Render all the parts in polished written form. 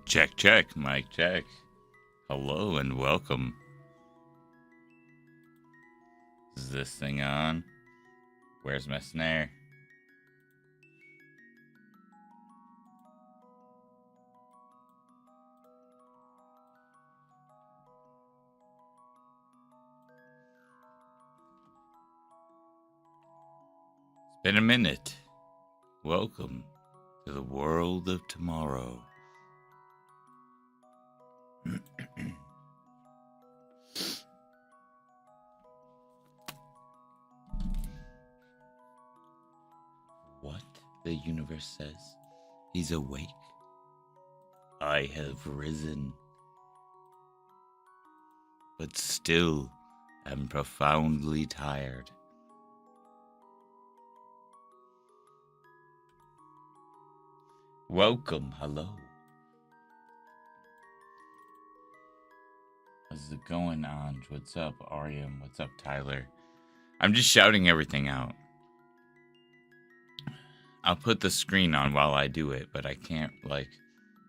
Check, check, mic check. Hello and welcome. Is this thing on? Where's my snare? It's been a minute. Welcome to the world of tomorrow. What the universe says? He's awake. I have risen. But still am profoundly tired. Welcome, hello. How's it going, Anj? What's up, Aryam? What's up, Tyler? I'm just shouting everything out. I'll put the screen on while I do it, but I can't, you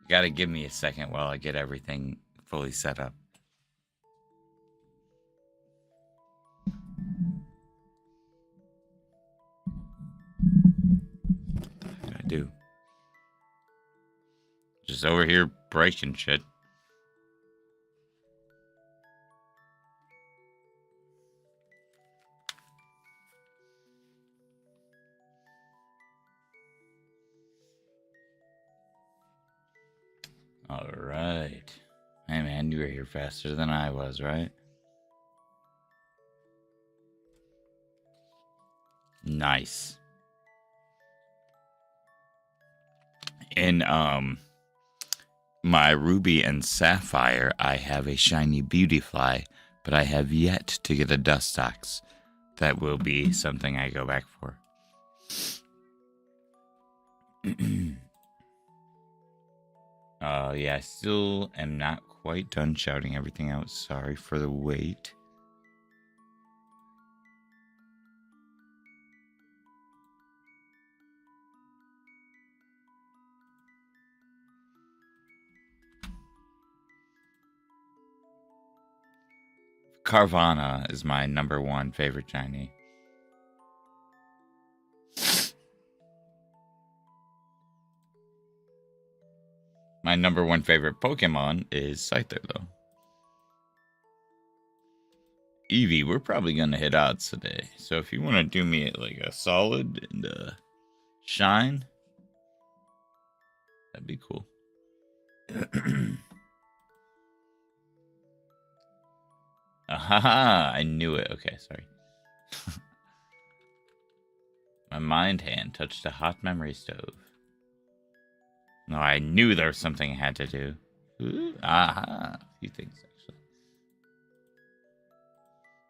gotta give me a second while I get everything fully set up. What did I do? Just over here breaking shit. All right. Hey, man, you were here faster than I was, right? Nice. In, my Ruby and Sapphire, I have a shiny Beautyfly, but I have yet to get a Dustox. That will be something I go back for. Yeah, I still am not quite done shouting everything out. Sorry for the wait. Carvana is my #1 favorite shiny. My #1 favorite Pokemon is Scyther, though. Eevee, we're probably going to hit odds today. So if you want to do me like a solid and shine, that'd be cool. Ahaha, I knew it. Okay, sorry. My mind hand touched a hot memory stove. No, I knew there was something I had to do. Ooh, aha, a few things actually.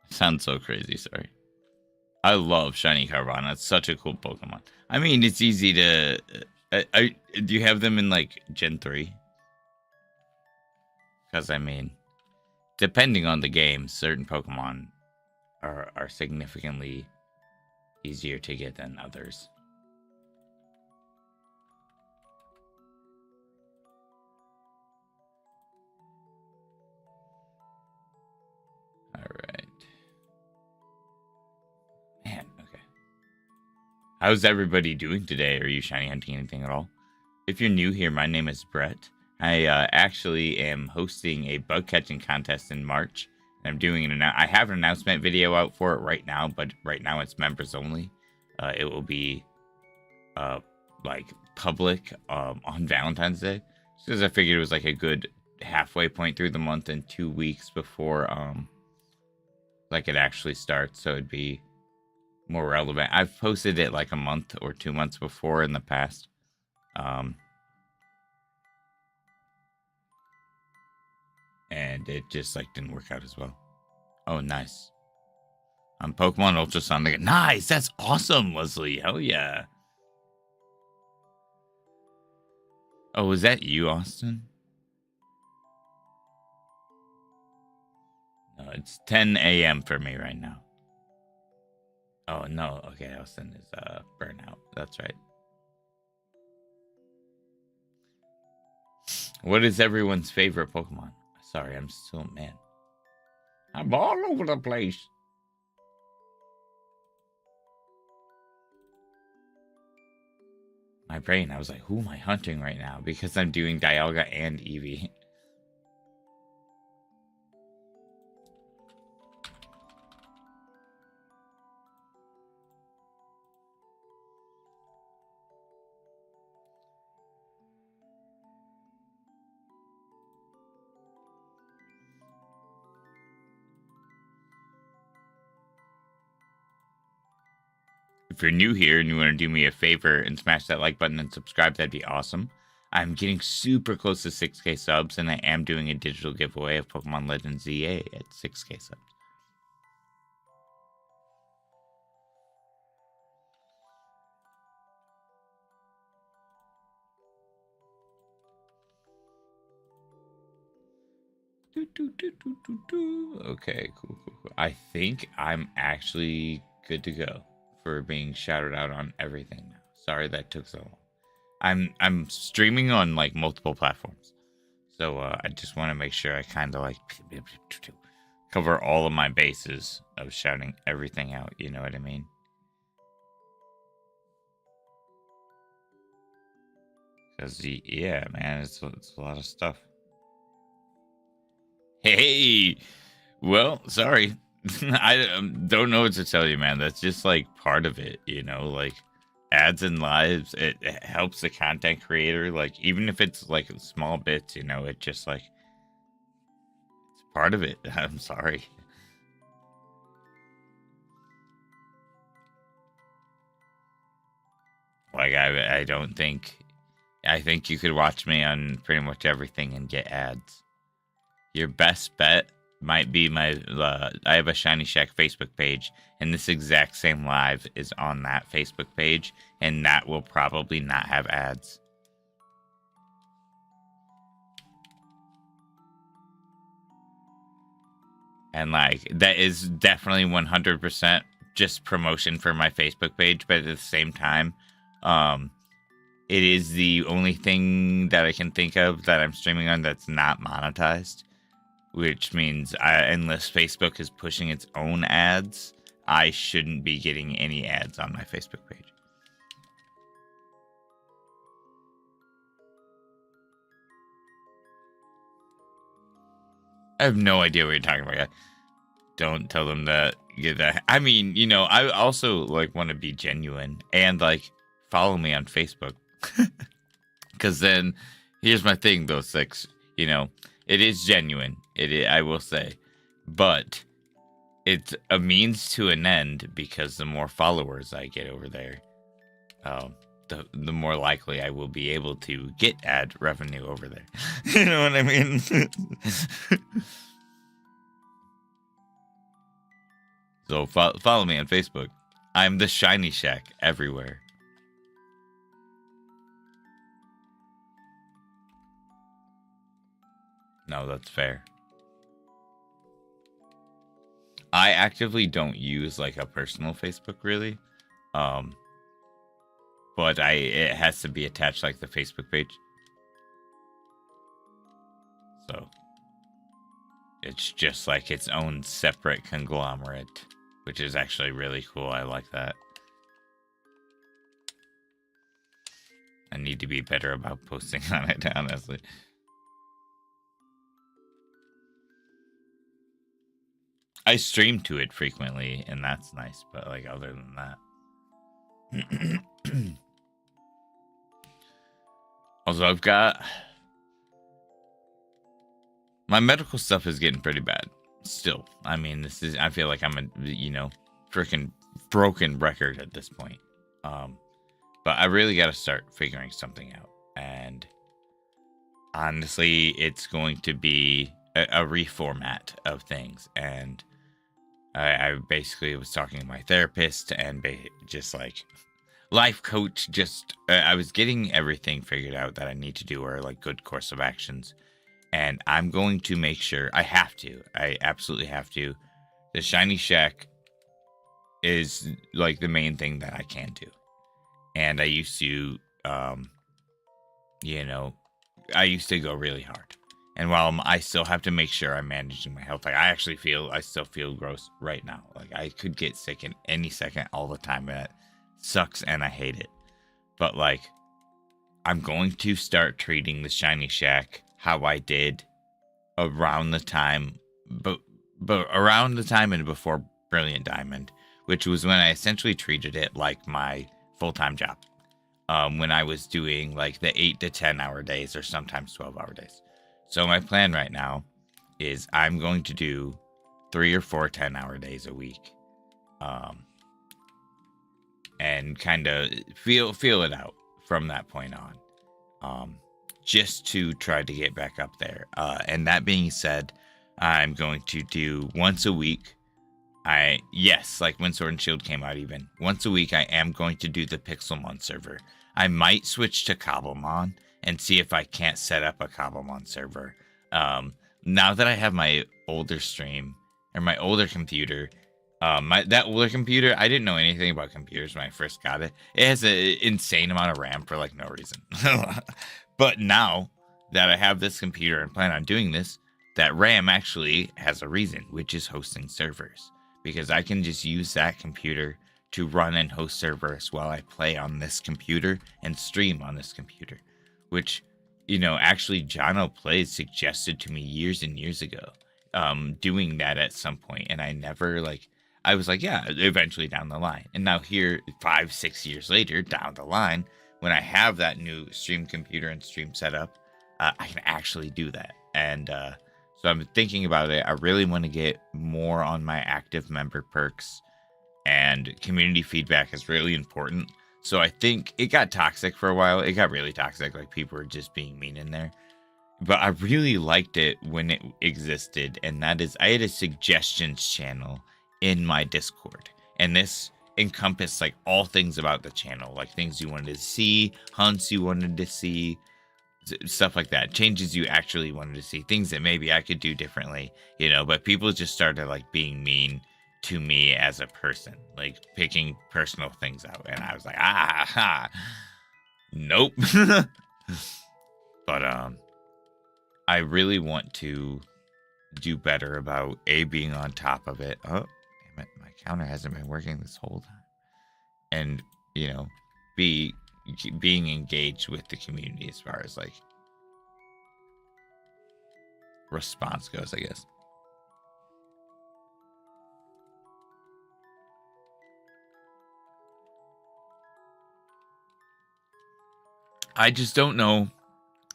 Sounds so crazy, sorry. I love Shiny Carvana. It's such a cool Pokemon. I mean, it's easy to... do you have them in, Gen 3? Because, I mean, depending on the game, certain Pokemon are significantly easier to get than others. Alright. Man, okay. How's everybody doing today? Are you shiny hunting anything at all? If you're new here, my name is Brett. I actually am hosting a bug catching contest in March. And I'm doing I have an announcement video out for it right now, but right now it's members only. It will be public on Valentine's Day. Just because I figured it was a good halfway point through the month and 2 weeks before it actually starts, so it'd be more relevant. I've posted it a month or 2 months before in the past. And it just didn't work out as well. Oh, nice. Pokemon Ultrasonic. Nice, that's awesome, Leslie. Hell yeah. Oh, is that you, Austin? No, it's 10 a.m. for me right now. Oh, no. Okay, Austin is burnout. That's right. What is everyone's favorite Pokemon? Sorry, I'm still man. I'm all over the place. My brain, I was like, who am I hunting right now? Because I'm doing Dialga and Eevee. If you're new here and you want to do me a favor and smash that like button and subscribe, that'd be awesome. I'm getting super close to 6K subs, and I am doing a digital giveaway of Pokemon Legends ZA at 6K subs. Okay, cool. I think I'm actually good to go for being shouted out on everything now. Sorry that took so long. I'm streaming on like multiple platforms, so I just want to make sure I kind of like cover all of my bases of shouting everything out. You know what I mean? Because yeah, man, it's a lot of stuff. Hey, well, sorry. I don't know what to tell you, man. That's just like part of it, you know, like ads and lives. It helps the content creator, like even if it's like small bits, you know, it just like it's part of it. I'm sorry. Like I don't think I think you could watch me on pretty much everything and get ads. Your best bet might be my I have a Shiny Shack Facebook page, and this exact same live is on that Facebook page, and that will probably not have ads. And like that is definitely 100% just promotion for my Facebook page, but at the same time, it is the only thing that I can think of that I'm streaming on that's not monetized. Which means unless Facebook is pushing its own ads, I shouldn't be getting any ads on my Facebook page. I have no idea what you're talking about. Don't tell them that. Get that. I mean, you know, I also like want to be genuine and like follow me on Facebook. Because then, here's my thing, though, Six. You know, it is genuine. I will say, but it's a means to an end because the more followers I get over there, the more likely I will be able to get ad revenue over there. You know what I mean? So follow me on Facebook. I'm the Shiny Shack everywhere. No, that's fair. I actively don't use like a personal Facebook really. But it has to be attached like the Facebook page. So it's just like its own separate conglomerate, which is actually really cool. I like that. I need to be better about posting on it, honestly. I stream to it frequently, and that's nice, but like other than that. Also, I've got my medical stuff is getting pretty bad still. I mean, I feel like I'm a, you know, freaking broken record at this point. But I really got to start figuring something out. And honestly, it's going to be a reformat of things. And I basically was talking to my therapist and just like life coach. I was getting everything figured out that I need to do, or like good course of actions. And I'm going to make sure I absolutely have to. The Shiny Shack is like the main thing that I can do. And I used to, you know, I used to go really hard. And while I still have to make sure I'm managing my health, like I still feel gross right now. Like I could get sick in any second all the time. And that sucks and I hate it. But like, I'm going to start treating the Shiny Shack how I did around the time, but around the time and before Brilliant Diamond, which was when I essentially treated it like my full-time job. When I was doing like the 8 to 10 hour days or sometimes 12-hour days. So my plan right now is I'm going to do 3 or 4 10-hour days a week. And kind of feel it out from that point on. Just to try to get back up there. And that being said, I'm going to do once a week. Like when Sword and Shield came out, even once a week, I am going to do the Pixelmon server. I might switch to Cobblemon and see if I can't set up a Cobblemon server. Now that I have my older stream or my older computer, that older computer, I didn't know anything about computers when I first got it. It has an insane amount of RAM for like no reason. But now that I have this computer and plan on doing this, that RAM actually has a reason, which is hosting servers. Because I can just use that computer to run and host servers while I play on this computer and stream on this computer. Which, actually Jono Plays suggested to me years and years ago, doing that at some point. And I never I was like, yeah, eventually down the line. And now here, 5-6 years later, down the line, when I have that new stream computer and stream setup, I can actually do that. And so I'm thinking about it. I really want to get more on my active member perks, and community feedback is really important. So I think it got toxic for a while. It got really toxic. Like people were just being mean in there. But I really liked it when it existed. And that is, I had a suggestions channel in my Discord. And this encompassed like all things about the channel, like things you wanted to see, hunts you wanted to see, stuff like that, changes you actually wanted to see, things that maybe I could do differently, but people just started like being mean to me as a person, like picking personal things out. And I was like, nope. But I really want to do better about being on top of it. Oh, damn it, my counter hasn't been working this whole time. And, being engaged with the community as far as like response goes, I guess. I just don't know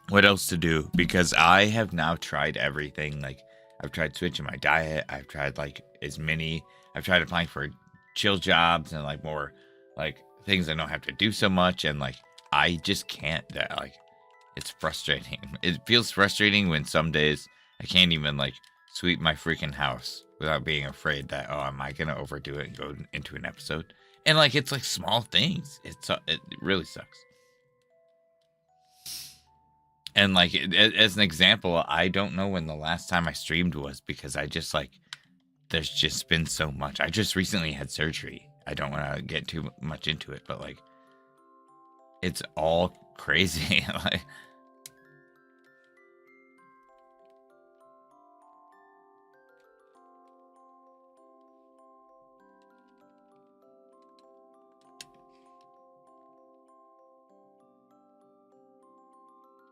what else to do because I have now tried everything. Like I've tried switching my diet. I've tried I've tried applying for chill jobs and like more like things I don't have to do so much. And like, I just can't, it's frustrating. It feels frustrating when some days I can't even like sweep my freaking house without being afraid that, oh, am I going to overdo it and go into an episode? And like, it's like small things. It really sucks. And like, as an example, I don't know when the last time I streamed was because I just like, there's just been so much. I just recently had surgery. I don't want to get too much into it, but like, it's all crazy. Like,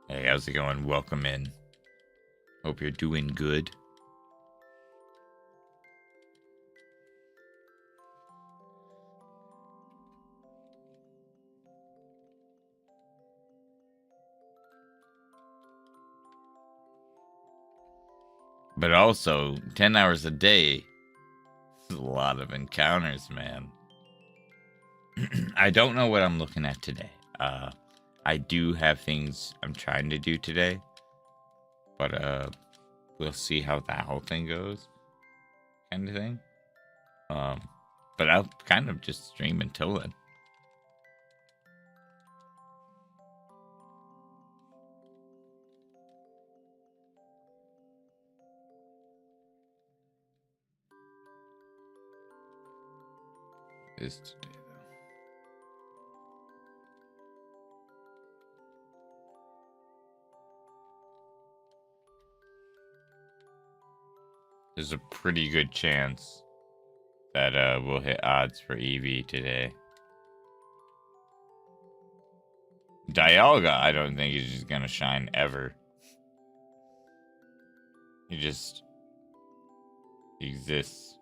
hey, how's it going? Welcome in. Hope you're doing good. But also, 10 hours a day is a lot of encounters, man. I don't know what I'm looking at today. I do have things I'm trying to do today. But we'll see how that whole thing goes. Kind of thing. But I'll kind of just stream until then. Is today though. there's a pretty good chance that we'll hit odds for Eevee today. Dialga, I don't think is just gonna shine ever. He just exists.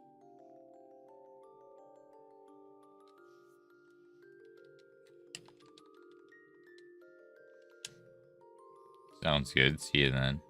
Sounds good. See you then.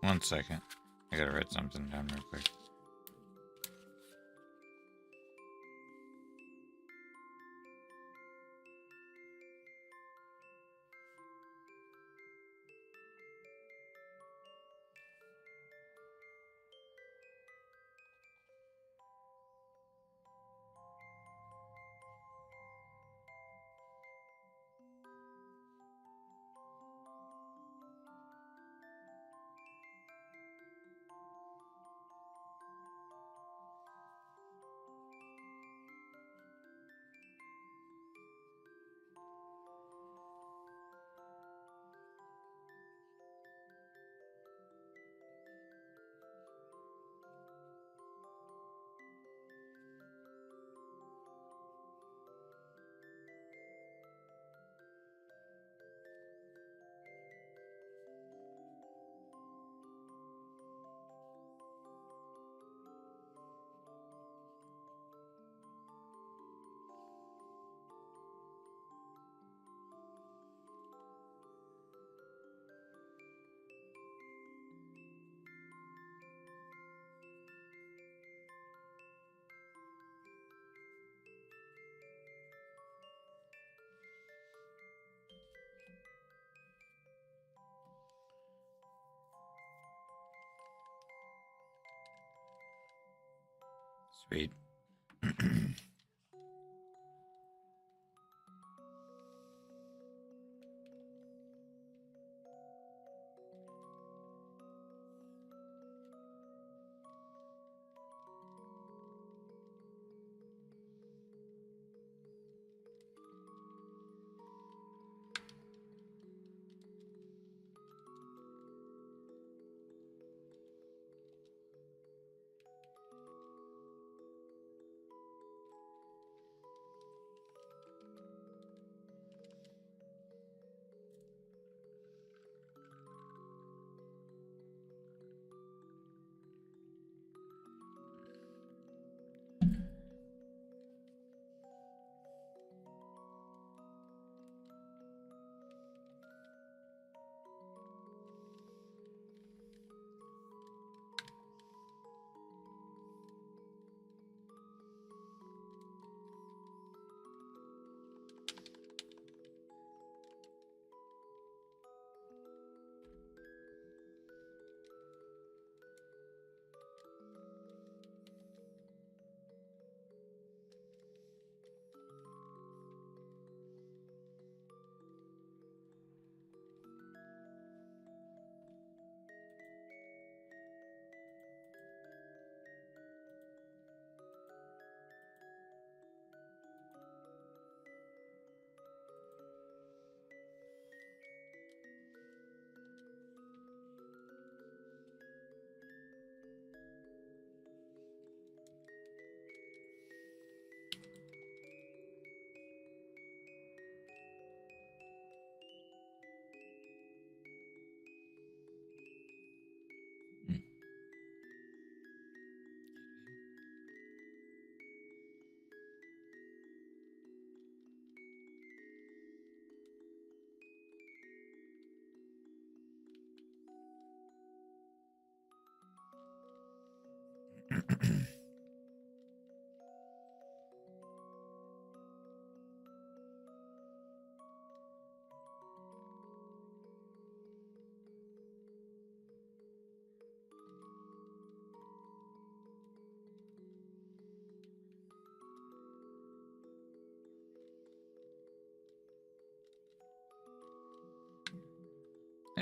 One second. I gotta write something down real quick. Sweet.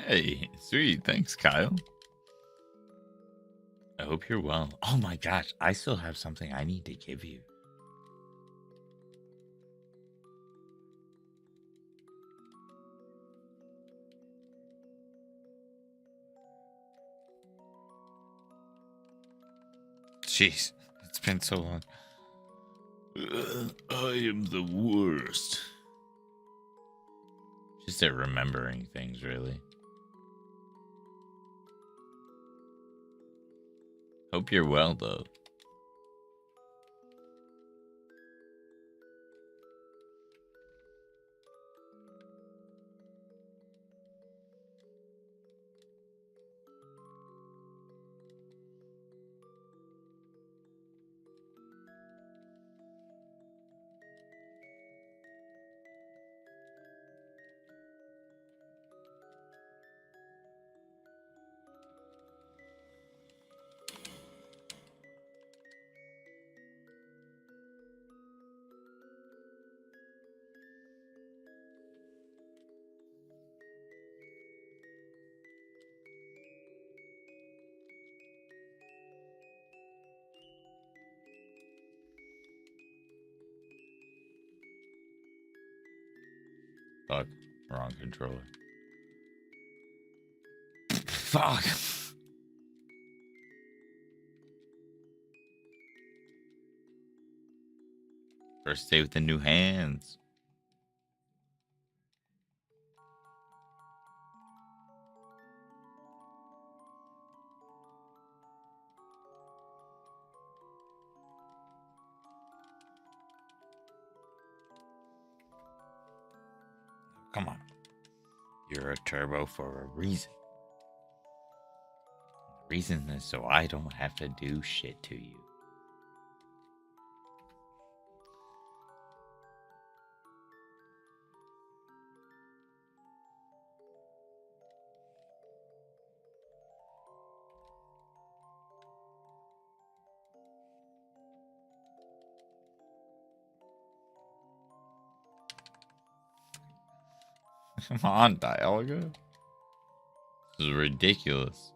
Hey, sweet. Thanks, Kyle. I hope you're well. Oh my gosh, I still have something I need to give you. Jeez, it's been so long. I am the worst. Just at remembering things, really. Hope you're well, though. Fuck. Wrong controller. Fuck. First day with the new hands. Come on. You're a turbo for a reason. The reason is so I don't have to do shit to you. Come on, Dialga. This is ridiculous.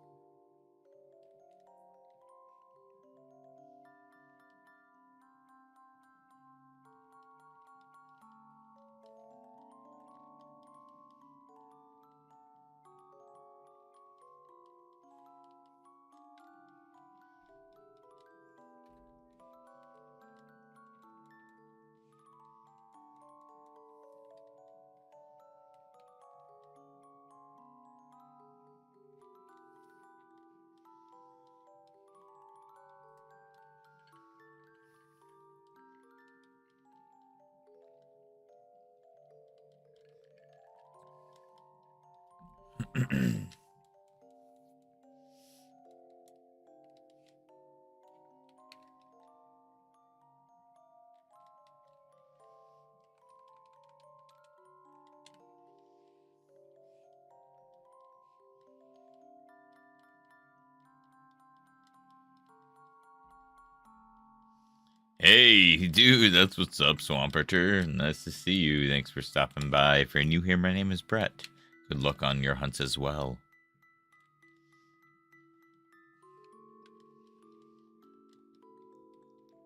Hey, dude, that's what's up, Swamperter. Nice to see you. Thanks for stopping by. If you're new here, my name is Brett. Good luck on your hunts as well.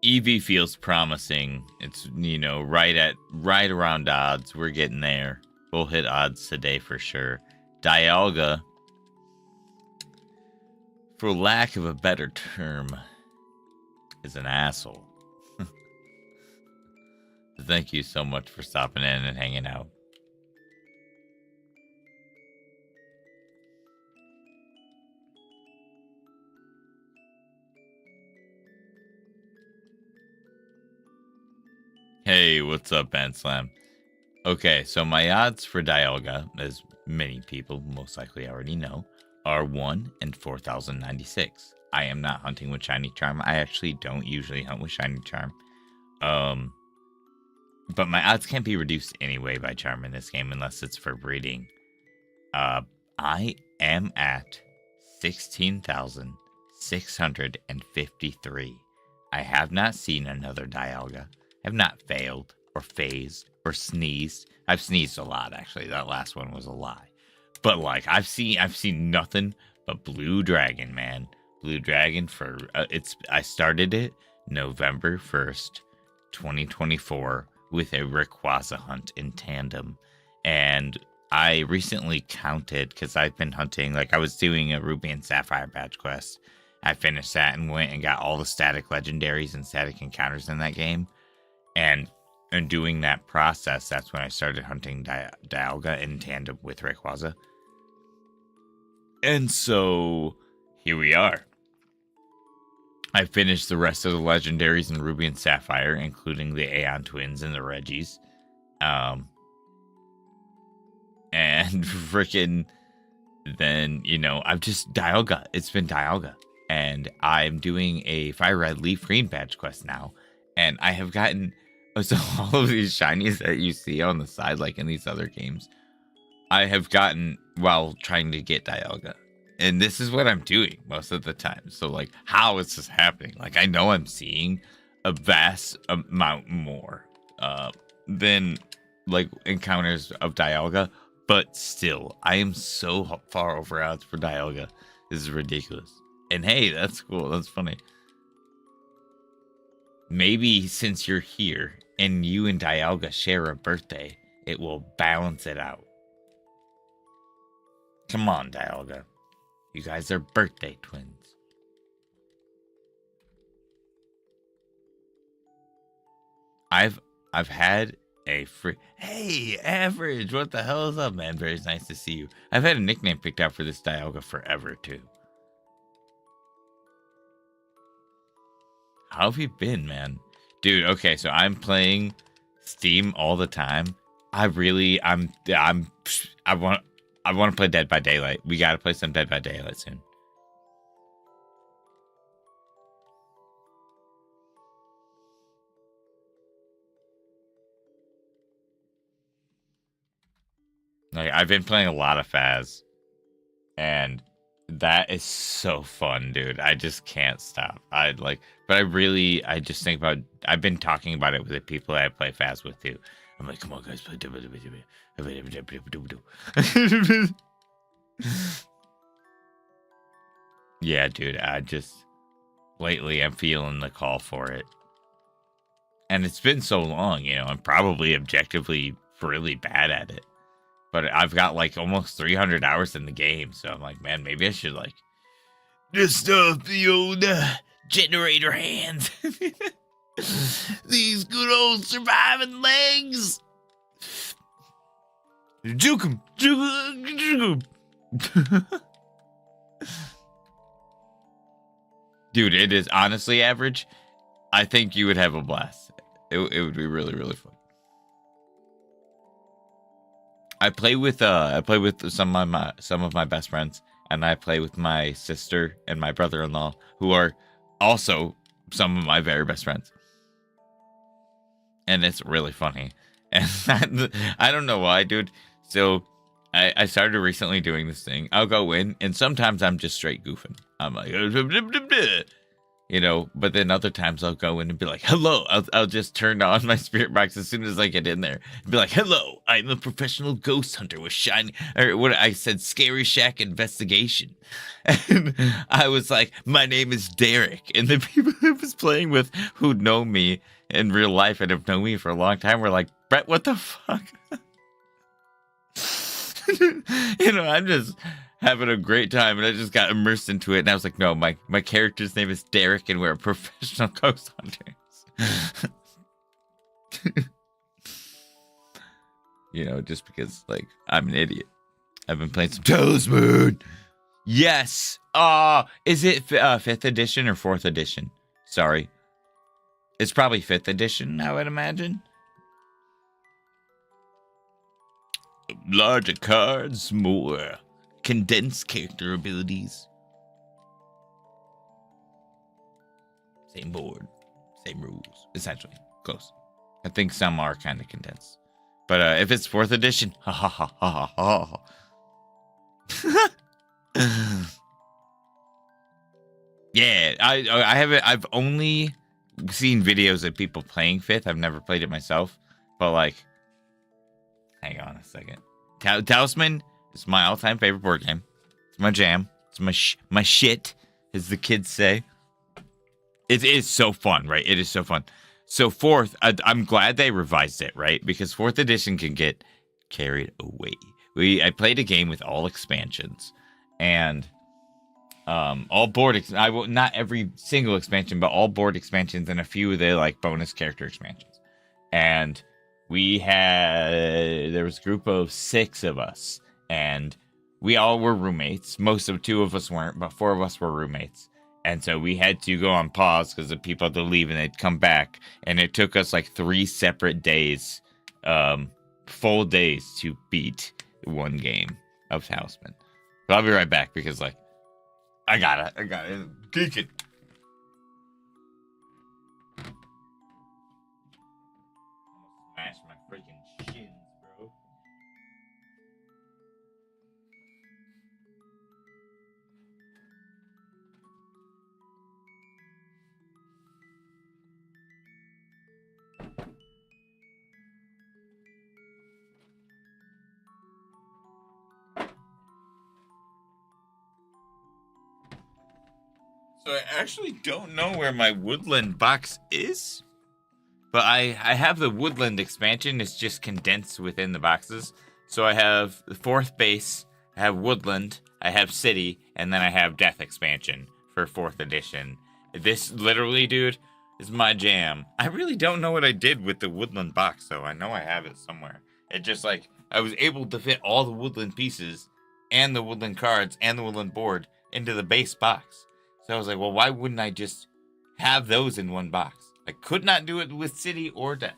Eevee feels promising. It's, right around odds. We're getting there. We'll hit odds today for sure. Dialga, for lack of a better term, is an asshole. Thank you so much for stopping in and hanging out. Hey, what's up, Ben Slam? Okay, so my odds for Dialga, as many people most likely already know, are 1 in 4,096. I am not hunting with Shiny Charm. I actually don't usually hunt with Shiny Charm. But my odds can't be reduced anyway by Charm in this game unless it's for breeding. I am at 16,653. I have not seen another Dialga. I have not failed or phased or sneezed. I've sneezed a lot, actually. That last one was a lie. But like I've seen nothing but Blue Dragon, man. Blue Dragon for I started it November 1st, 2024 with a Rayquaza hunt in tandem. And I recently counted because I've been hunting, like I was doing a Ruby and Sapphire badge quest. I finished that and went and got all the static legendaries and static encounters in that game. And doing that process, that's when I started hunting Dialga in tandem with Rayquaza. And so here we are. I finished the rest of the legendaries in Ruby and Sapphire, including the Aeon Twins and the Regis. And freaking then, you know, I've just Dialga. It's been Dialga. And I'm doing a Fire Red Leaf Green badge quest now. And I have gotten so all of these shinies that you see on the side, like in these other games, I have gotten while trying to get Dialga. And this is what I'm doing most of the time. So, like, how is this happening? Like, I know I'm seeing a vast amount more than, like, encounters of Dialga. But still, I am so far over odds for Dialga. This is ridiculous. And hey, that's cool. That's funny. Maybe since you're here and you and Dialga share a birthday, it will balance it out. Come on, Dialga. You guys are birthday twins. I've had a free... Hey, Average! What the hell is up, man? Very nice to see you. I've had a nickname picked out for this Dialga forever, too. How have you been, man? Dude, okay, so I'm playing Steam all the time. I want to play Dead by Daylight. We got to play some Dead by Daylight soon. Like, I've been playing a lot of Faz, and that is so fun, dude. I just can't stop. I just think about, I've been talking about it with the people that I play Faz with too. I'm like, come on, guys, play. Yeah, dude, lately I'm feeling the call for it. And it's been so long, you know, I'm probably objectively really bad at it. But I've got like almost 300 hours in the game, so I'm like, man, maybe I should like just the old generator hands. These good old surviving legs. Juke 'em. Juke 'em. Dude, it is honestly Average. I think you would have a blast. It would be really, really fun. I play with some of my best friends, and I play with my sister and my brother-in-law, who are also some of my very best friends. And it's really funny. And I don't know why, dude. So I started recently doing this thing. I'll go in, and sometimes I'm just straight goofing. I'm like, you know, but then other times I'll go in and be like, hello. I'll just turn on my spirit box as soon as I get in there and be like, hello, I'm a professional ghost hunter with shiny, or what I said, Scary Shack investigation. And I was like, my name is Derek. And the people I was playing with who know me in real life and have known me for a long time were like, Brett, what the fuck? You know, I'm just having a great time, and I just got immersed into it, and I was like, no, my character's name is Derek, and we're professional ghost hunters. You know, just because, like, I'm an idiot. I've been playing some Talos Moon. Yes. Is it 5th edition or 4th edition? Sorry. It's probably 5th edition, I would imagine. Larger cards, more condensed character abilities. Same board, same rules, essentially. Close. I think some are kind of condensed. But if it's 4th edition, ha ha ha ha ha. Yeah, I haven't. I've only seen videos of people playing 5th. I've never played it myself. But like, hang on a second. Talisman It's my all-time favorite board game. It's my jam. It's my shit, as the kids say. It is so fun, right? It is so fun. So fourth, I'm glad they revised it, right? Because fourth edition can get carried away. I played a game with all expansions, and all board. I will not every single expansion, but all board expansions and a few of the like bonus character expansions. And there was a group of 6 of us, and we all were roommates. Two of us weren't, but 4 of us were roommates. And so we had to go on pause because the people had to leave and they'd come back. And it took us like 3 separate days, full days to beat one game of Talisman. But I'll be right back because like, I got it. Geek it. Smash my freaking shins, bro. So I actually don't know where my woodland box is, but I have the woodland expansion. It's just condensed within the boxes. So I have the 4th base, I have woodland, I have city, and then I have death expansion for 4th edition. This literally, dude, is my jam. I really don't know what I did with the woodland box, though. I know I have it somewhere. It just like I was able to fit all the woodland pieces and the woodland cards and the woodland board into the base box. So I was like, well, why wouldn't I just have those in one box? I could not do it with city or death.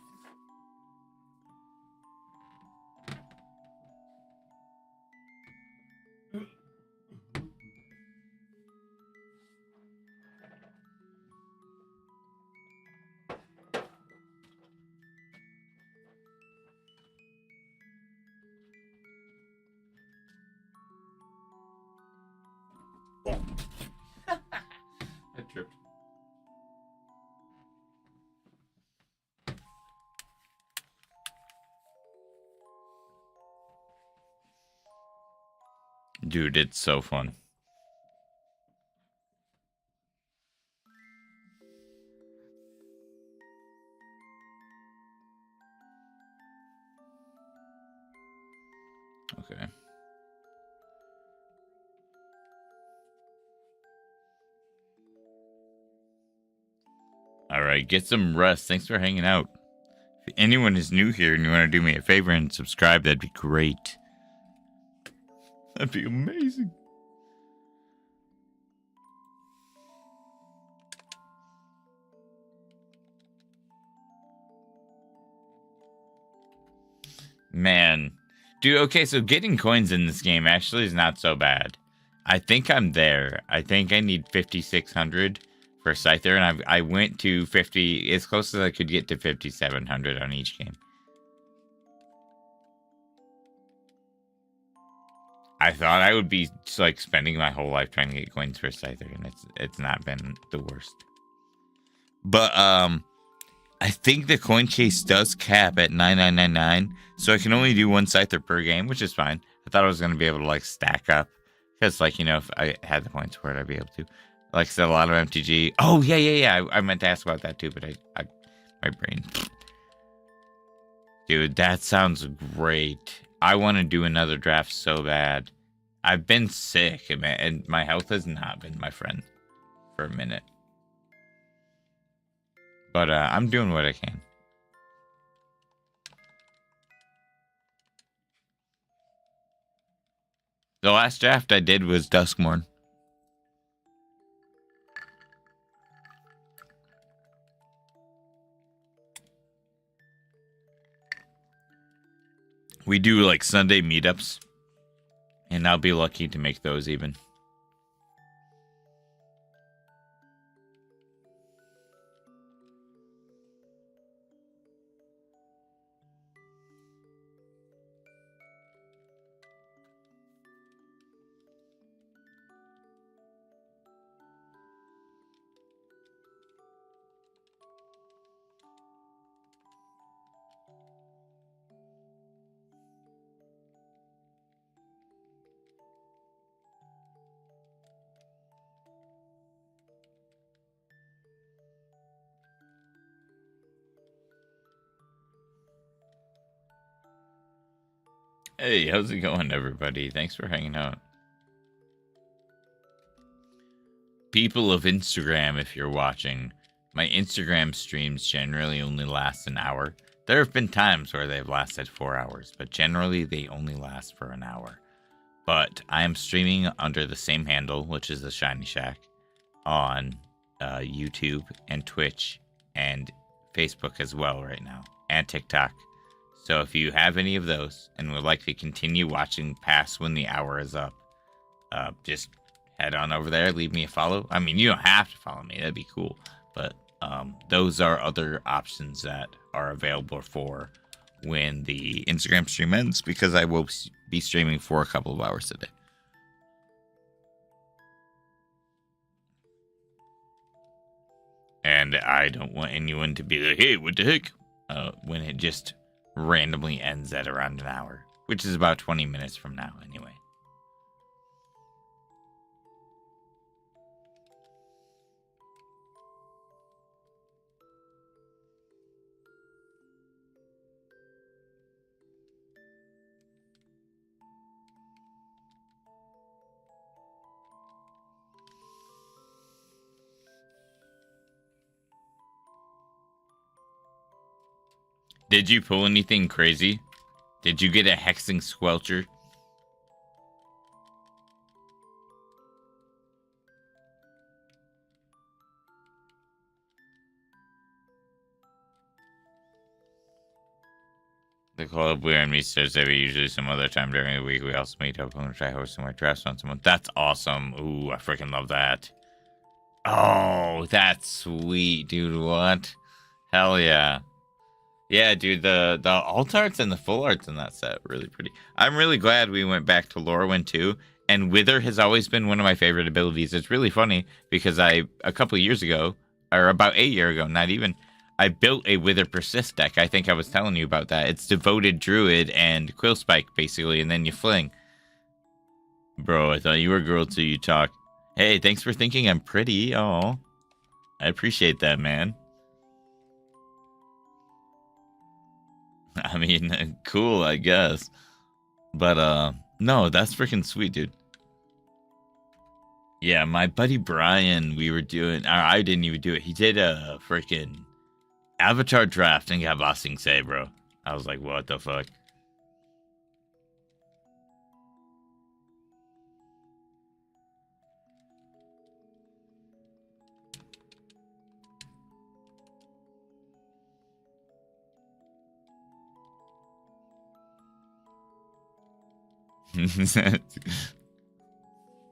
I tripped. Dude, it's so fun. Okay. All right, get some rest. Thanks for hanging out. If anyone is new here and you want to do me a favor and subscribe, that'd be great. That'd be amazing. Man. Dude, okay, so getting coins in this game actually is not so bad. I think I'm there. I think I need 5,600 for Scyther, and I went to 50, as close as I could get to 5,700 on each game. I thought I would be like spending my whole life trying to get coins for Scyther, and it's not been the worst. But I think the coin chase does cap at 9999, so I can only do 1 Scyther per game, which is fine. I thought I was gonna be able to like stack up, because like if I had the points for it, I'd be able to. Like I said, a lot of MTG. Oh yeah. I meant to ask about that too, but I my brain. Dude, that sounds great. I want to do another draft so bad. I've been sick, and my health has not been my friend for a minute. But I'm doing what I can. The last draft I did was Duskmorn. We do like Sunday meetups, and I'll be lucky to make those even. Hey, how's it going, everybody? Thanks for hanging out. People of Instagram, if you're watching, my Instagram streams generally only last an hour. There have been times where they've lasted 4 hours, but generally they only last for an hour. But I am streaming under the same handle, which is the Shiny Shack, on YouTube and Twitch and Facebook as well right now, and TikTok. So if you have any of those and would like to continue watching past when the hour is up, just head on over there, leave me a follow. I mean, you don't have to follow me, that'd be cool. But those are other options that are available for when the Instagram stream ends, because I will be streaming for a couple of hours today. And I don't want anyone to be like, hey, what the heck? When it just randomly ends at around an hour, which is about 20 minutes from now anyway. Did you pull anything crazy? Did you get a hexing squelcher? The club we are in meets Thursday, but usually some other time during the week. We also meet up and try hosting my drafts once a month. That's awesome. Ooh, I freaking love that. Oh, that's sweet, dude. What? Hell yeah. Yeah, dude, the alt arts and the full arts in that set really pretty. I'm really glad we went back to Lorwyn too. And Wither has always been one of my favorite abilities. It's really funny because a couple of years ago, or about a year ago, not even, I built a Wither Persist deck. I think I was telling you about that. It's Devoted Druid and Quill Spike, basically, and then you fling. Bro, I thought you were a girl till you talk. Hey, thanks for thinking I'm pretty. Oh, I appreciate that, man. I mean, cool, I guess. But no, that's freaking sweet, dude. Yeah, my buddy Brian, we were doing, or I didn't even do it. He did a freaking Avatar draft and got Bossing Say, bro. I was like, what the fuck?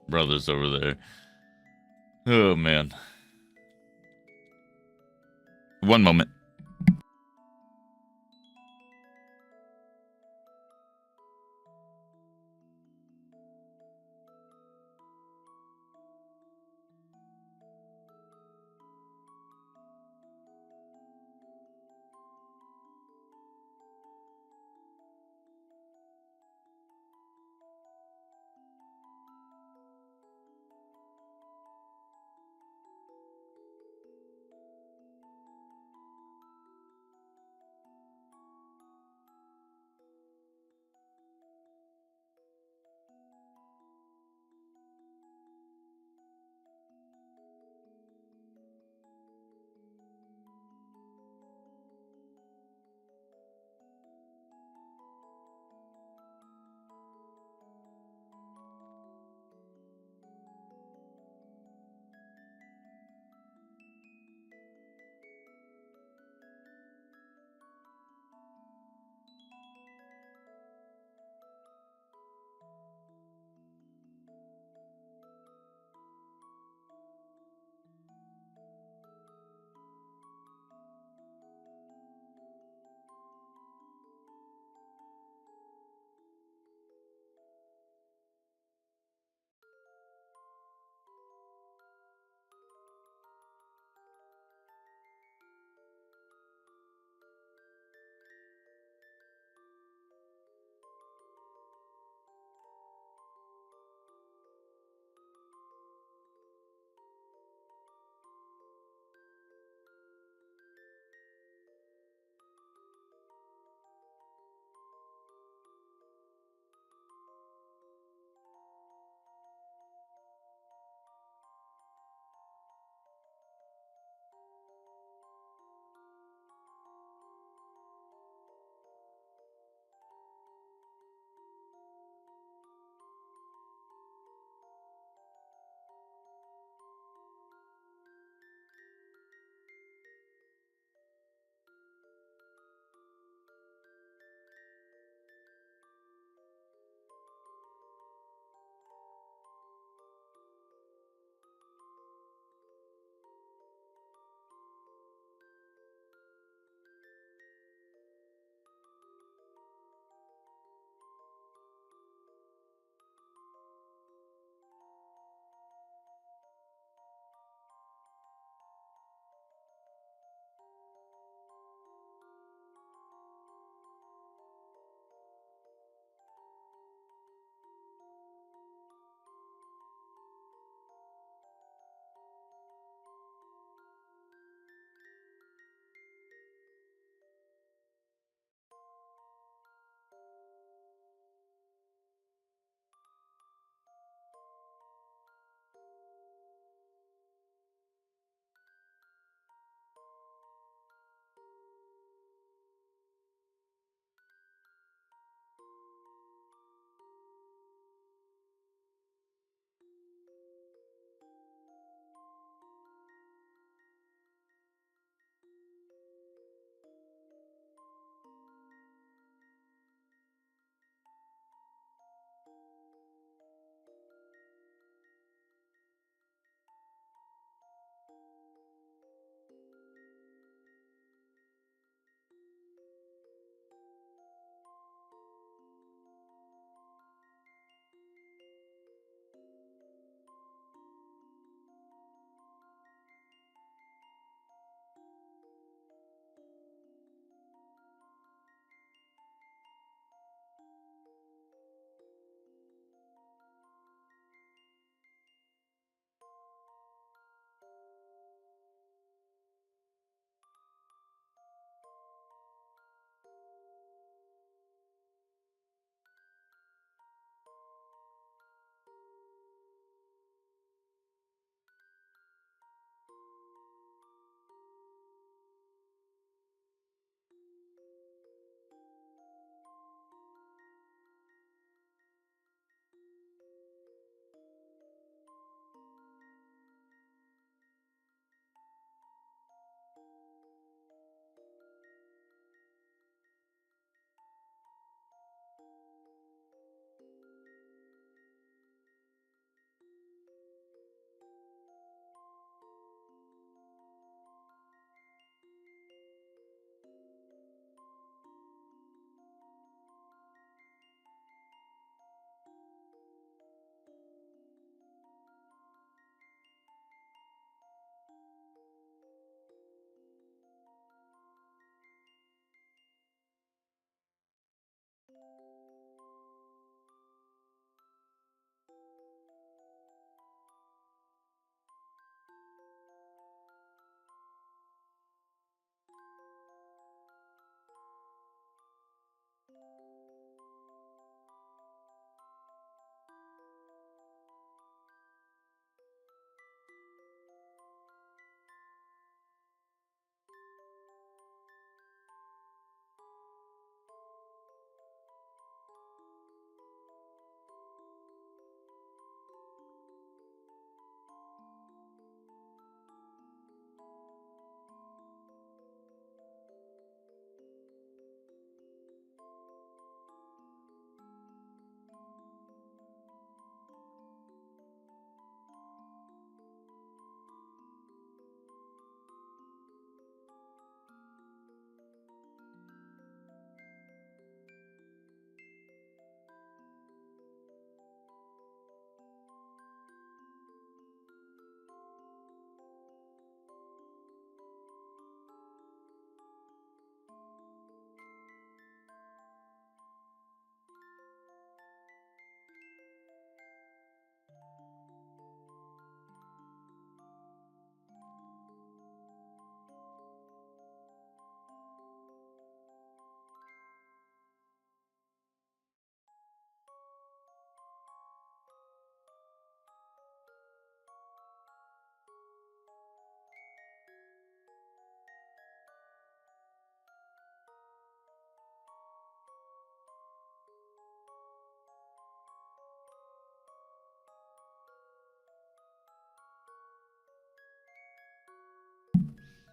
Brothers over there. Oh, man. One moment.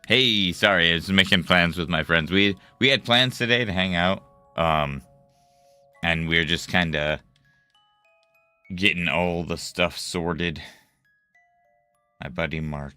Hey, sorry, I was making plans with my friends. We had plans today to hang out, and we're just kind of getting all the stuff sorted. My buddy Mark.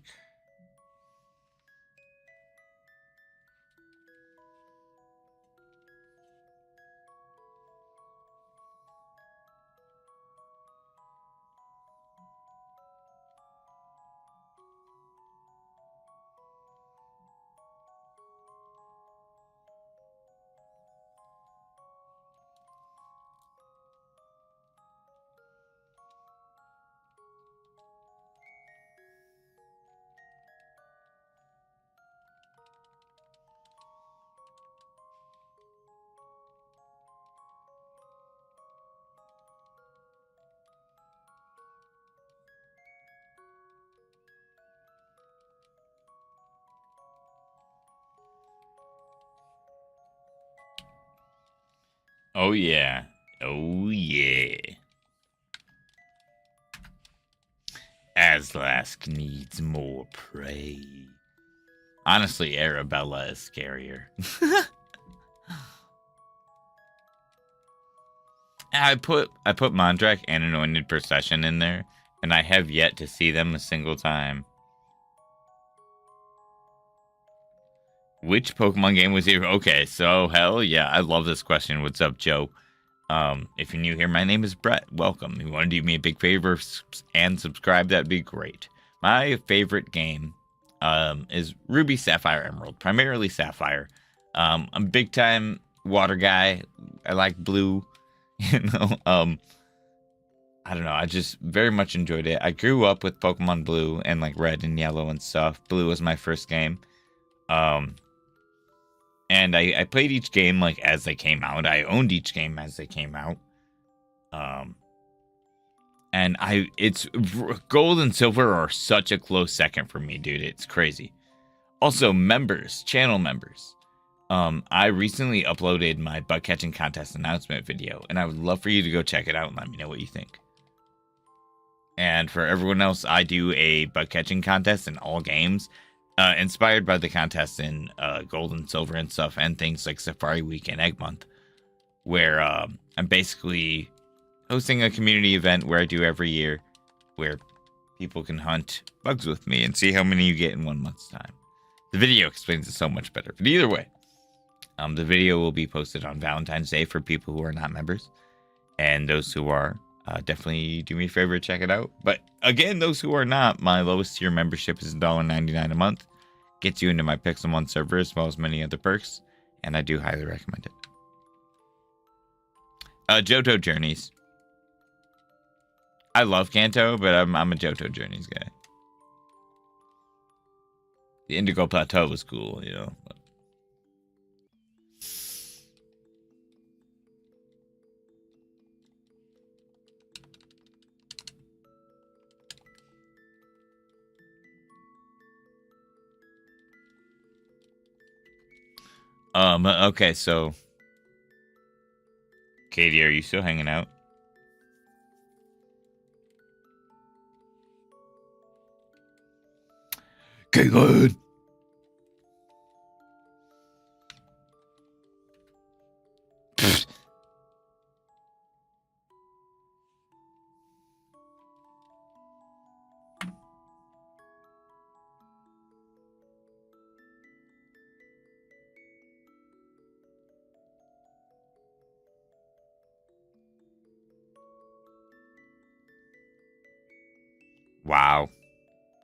Oh yeah. Oh yeah. Aslask needs more prey. Honestly, Arabella is scarier. I put Mondrak and Anointed Procession in there, and I have yet to see them a single time. Which Pokemon game was your okay? So hell yeah, I love this question. What's up, Joe? If you're new here, my name is Brett. Welcome. If you want to do me a big favor and subscribe, that'd be great. My favorite game is Ruby, Sapphire, Emerald. Primarily Sapphire. I'm a big time water guy. I like blue. You know, I don't know. I just very much enjoyed it. I grew up with Pokemon Blue and like Red and Yellow and stuff. Blue was my first game. And I played each game like as they came out. I owned each game as they came out. And it's gold and silver are such a close second for me, dude. It's crazy. Also, members, channel members. I recently uploaded my bug catching contest announcement video, and I would love for you to go check it out and let me know what you think. And for everyone else, I do a bug catching contest in all games, inspired by the contests in Gold and Silver and stuff, and things like Safari Week and Egg Month, where I'm basically hosting a community event where I do every year, where people can hunt bugs with me and see how many you get in 1 month's time. The video explains it so much better, but either way, the video will be posted on Valentine's Day for people who are not members, and those who are, definitely do me a favor, check it out. But again, those who are not, my lowest tier membership is $1.99 a month. Gets you into my Pixelmon server as well as many other perks, and I do highly recommend it. Johto Journeys. I love Kanto, but I'm a Johto Journeys guy. The Indigo Plateau was cool, you know. Okay, so Katie, are you still hanging out? Caitlin! Wow.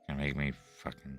Gonna make me fucking...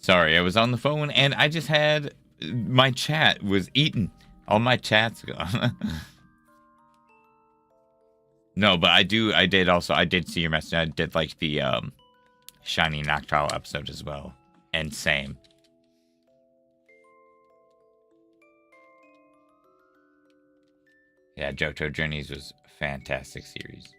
Sorry, I was on the phone and I just had my chat was eaten. All my chat's gone. No, but I did see your message. I did like the Shiny Noctowl episode as well. And same. Yeah, Johto Journeys was a fantastic series.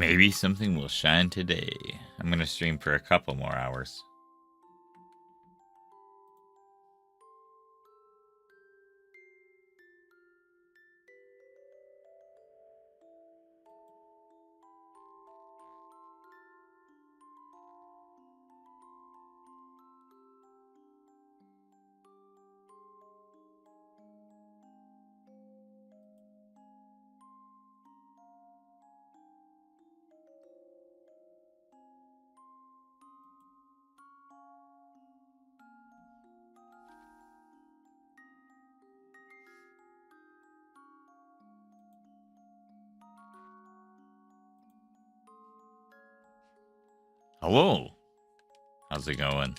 Maybe something will shine today. I'm gonna stream for a couple more hours. Hello. How's it going?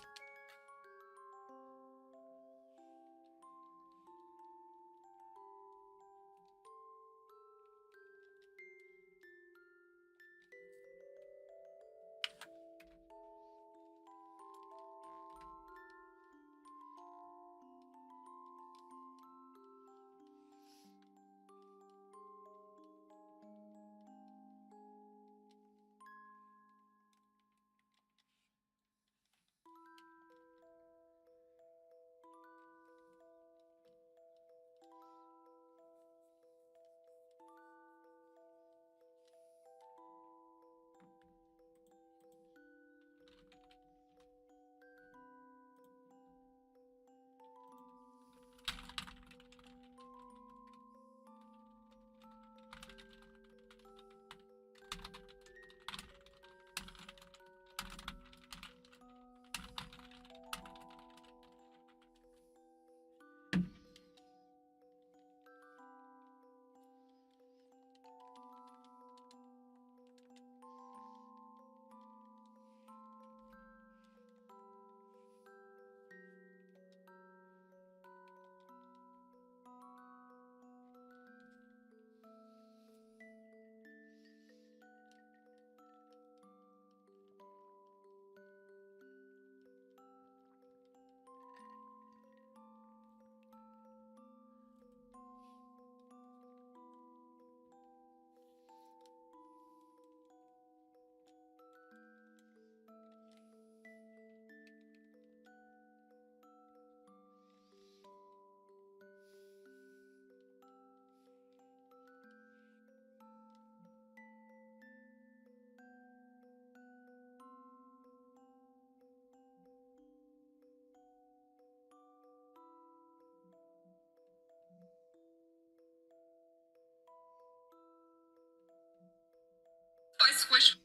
I squish.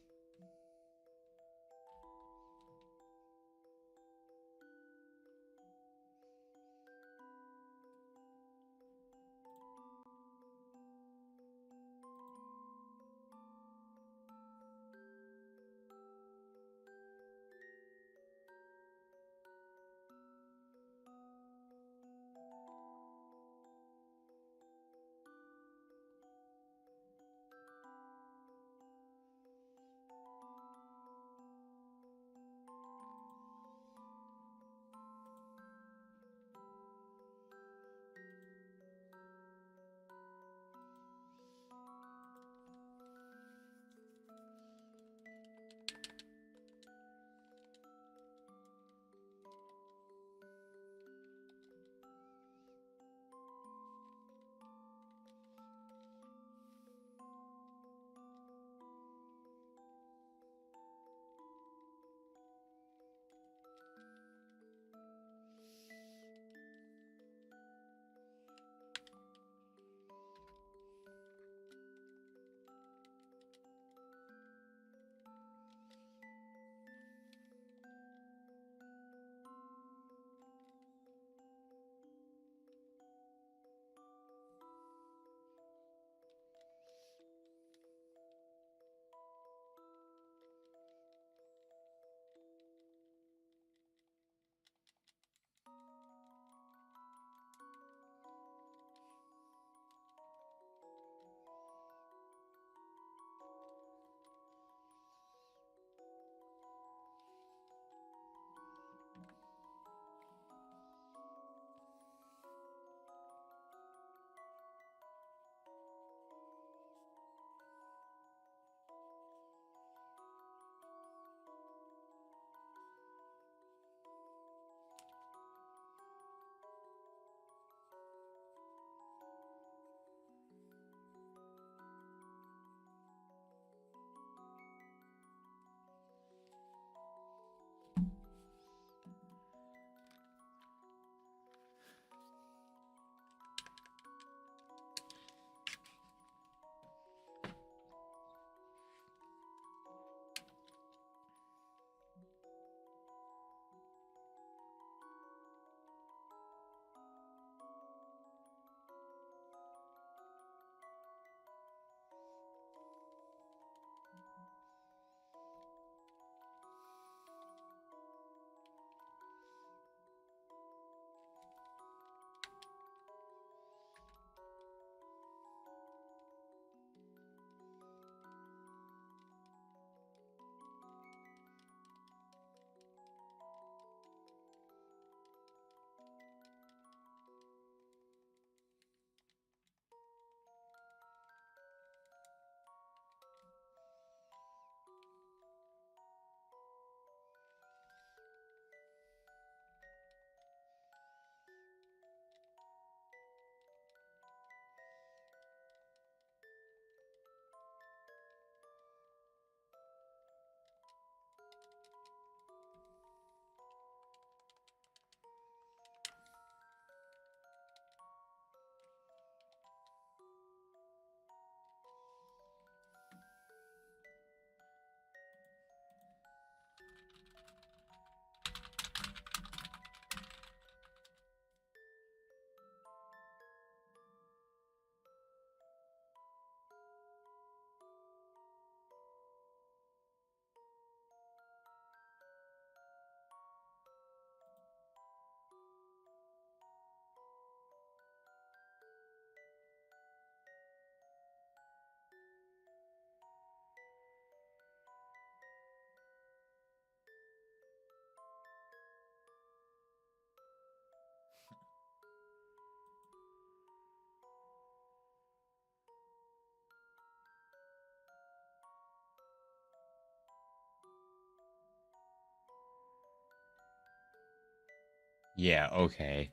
Yeah, okay.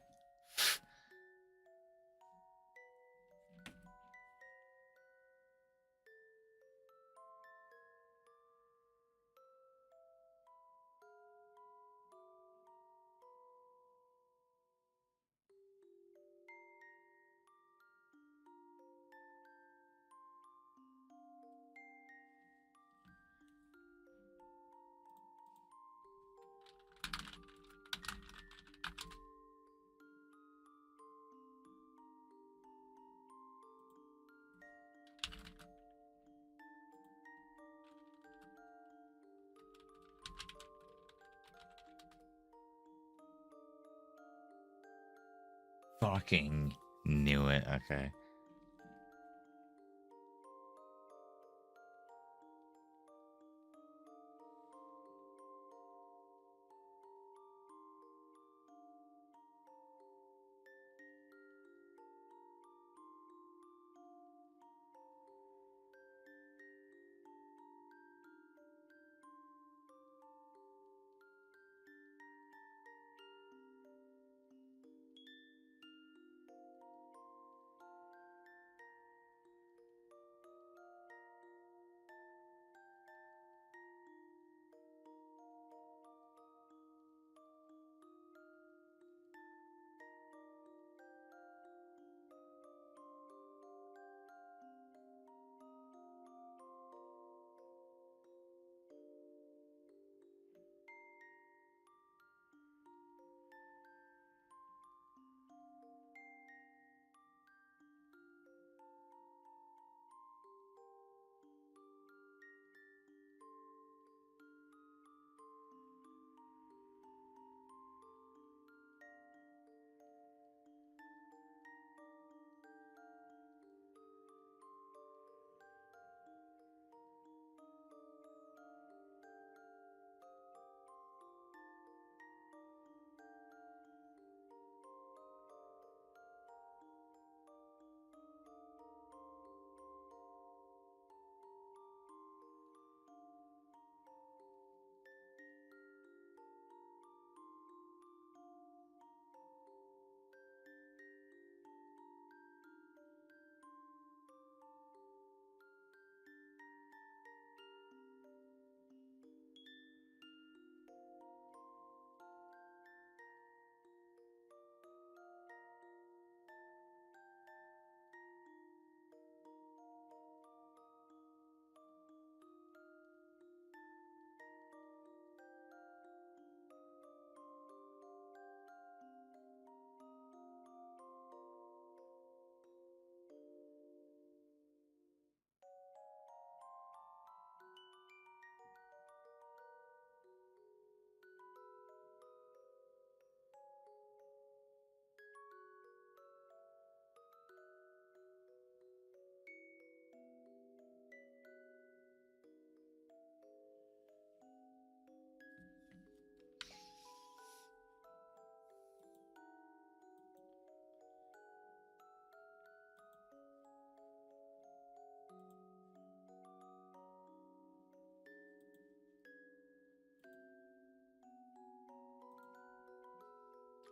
Fucking knew it. Okay.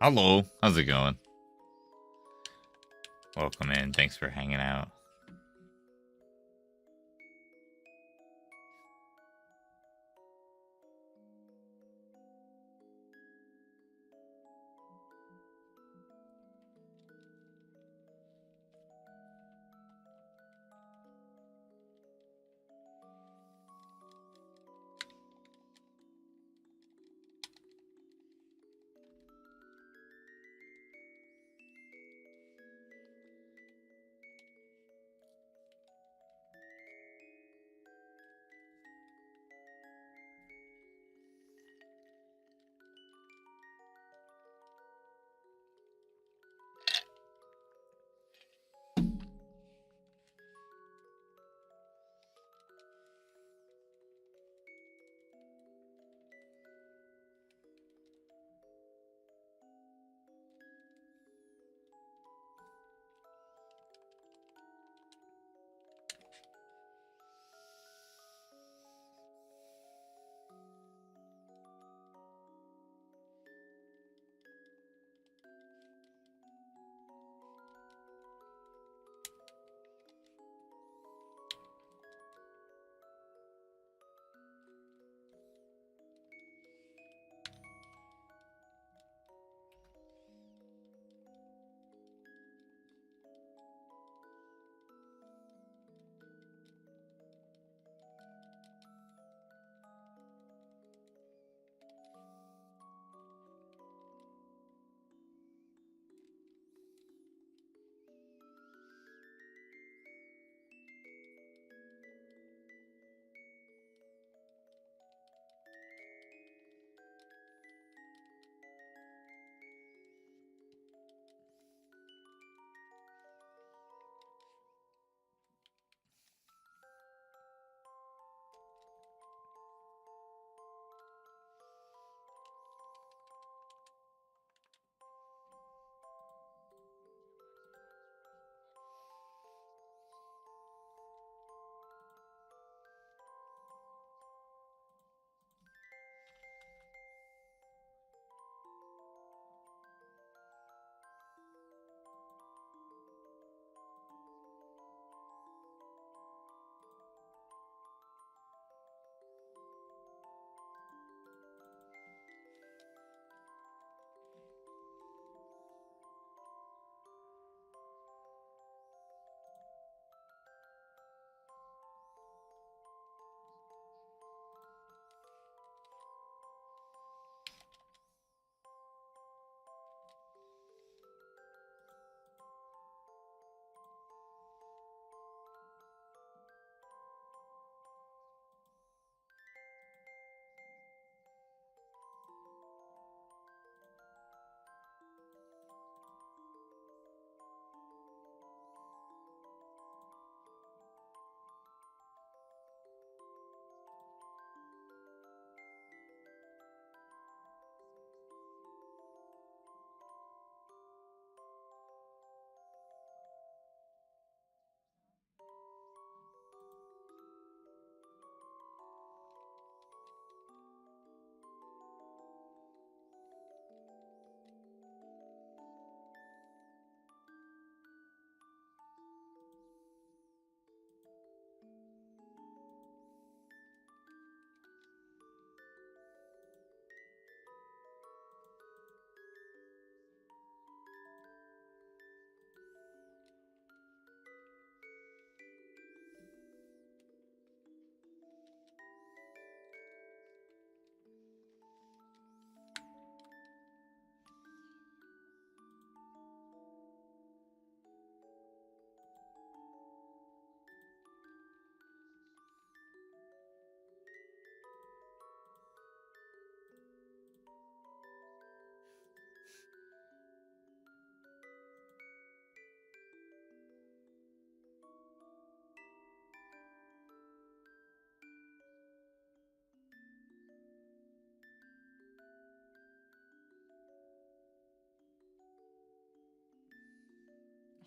Hello. How's it going? Welcome in. Thanks for hanging out.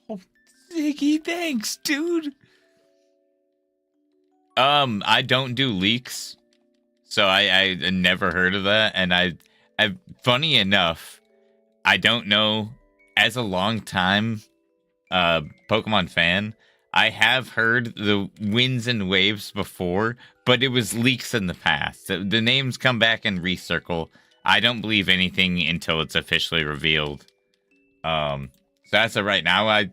Oh, Ziggy, thanks, dude. I don't do leaks, so I never heard of that, and I funny enough, I don't know. As a long time Pokemon fan, I have heard the winds and waves before, but it was leaks in the past. The names come back and recircle. I don't believe anything until it's officially revealed. So as of right now, I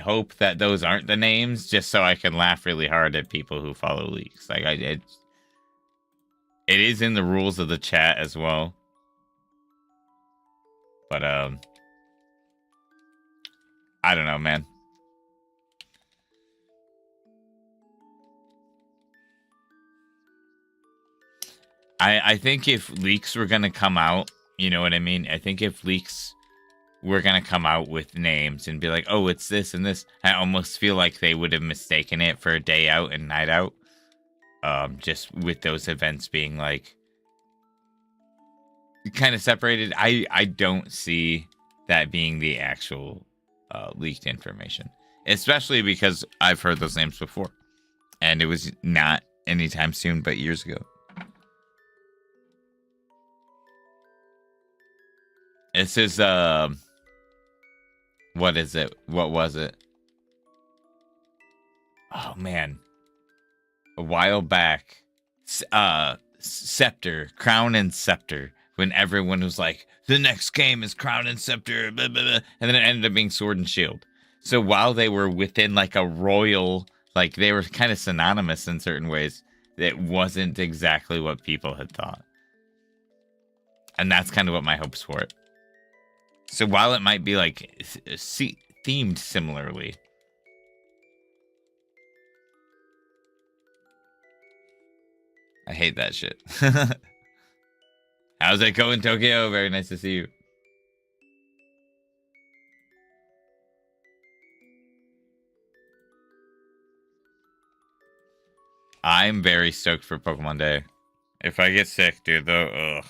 hope that those aren't the names, just so I can laugh really hard at people who follow leaks. Like it is in the rules of the chat as well. But I don't know, man. I think if leaks were gonna come out, you know what I mean? I think if leaks were gonna come out with names and be like, oh, it's this and this, I almost feel like they would have mistaken it for a day out and night out. Just with those events being like kind of separated. I don't see that being the actual leaked information, especially because I've heard those names before, and it was not anytime soon, but years ago. This is what is it? What was it? Oh man, a while back, Scepter, Crown and Scepter, when everyone was like, the next game is Crown and Scepter, blah, blah, blah, and then it ended up being Sword and Shield. So while they were within like a royal, like they were kind of synonymous in certain ways, it wasn't exactly what people had thought. And that's kind of what my hopes for it. So while it might be like themed similarly, I hate that shit. How's it going, Tokyo? Very nice to see you. I'm very stoked for Pokemon Day. If I get sick, dude, though, ugh.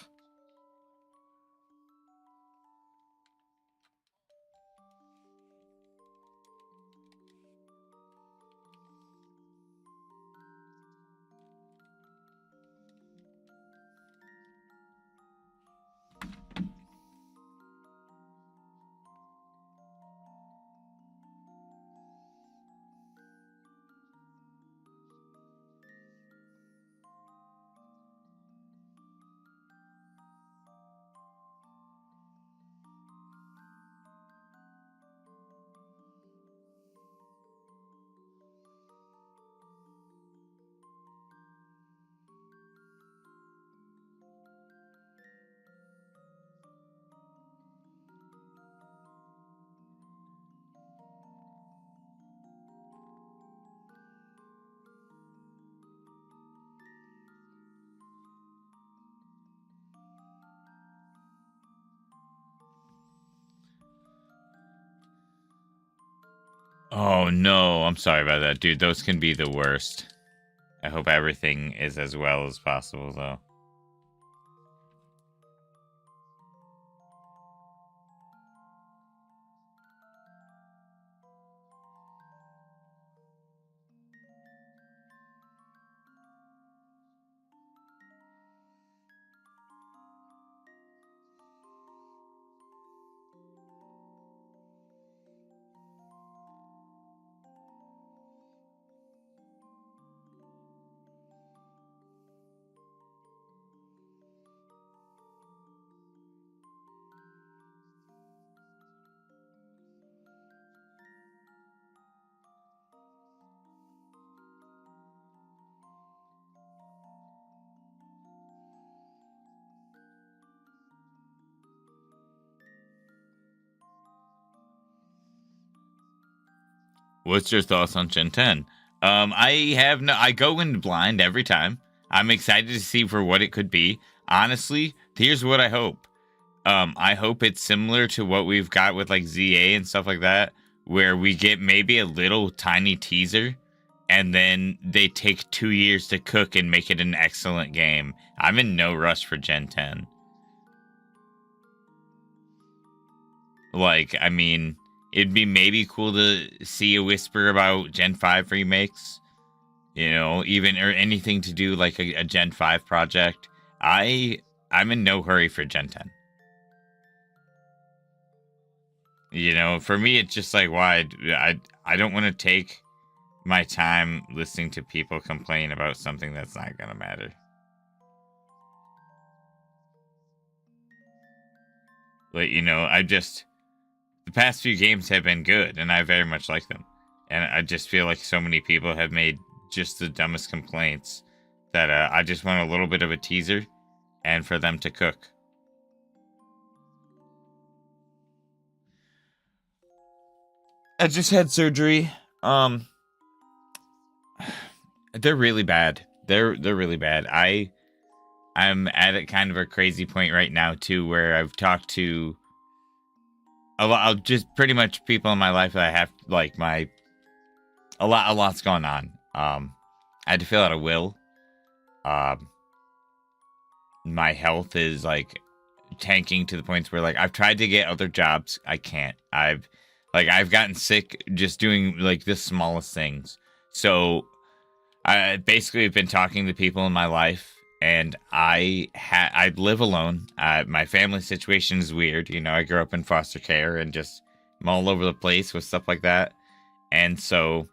Oh no, I'm sorry about that, dude. Those can be the worst. I hope everything is as well as possible, though. What's your thoughts on Gen 10? I go in blind every time. I'm excited to see for what it could be. Honestly, here's what I hope. I hope it's similar to what we've got with like ZA and stuff like that, where we get maybe a little tiny teaser and then they take 2 years to cook and make it an excellent game. I'm in no rush for Gen 10. Like, I mean, It'd be maybe cool to see a whisper about Gen 5 remakes, you know, even or anything to do like a Gen 5 project. I'm in no hurry for Gen 10. You know, for me, it's just like, why? I don't want to take my time listening to people complain about something that's not going to matter. Like, you know, the past few games have been good, and I very much like them. And I just feel like so many people have made just the dumbest complaints that I just want a little bit of a teaser and for them to cook. I just had surgery. They're really bad. They're really bad. I'm at a kind of a crazy point right now too, where I've talked to a lot of just pretty much people in my life that I have like a lot's going on. I had to fill out a will. My health is like tanking to the points where like I've tried to get other jobs. I can't. I've gotten sick just doing like the smallest things. So I basically have been talking to people in my life, and I live alone. My family situation is weird. You know, I grew up in foster care and just I'm all over the place with stuff like that. And so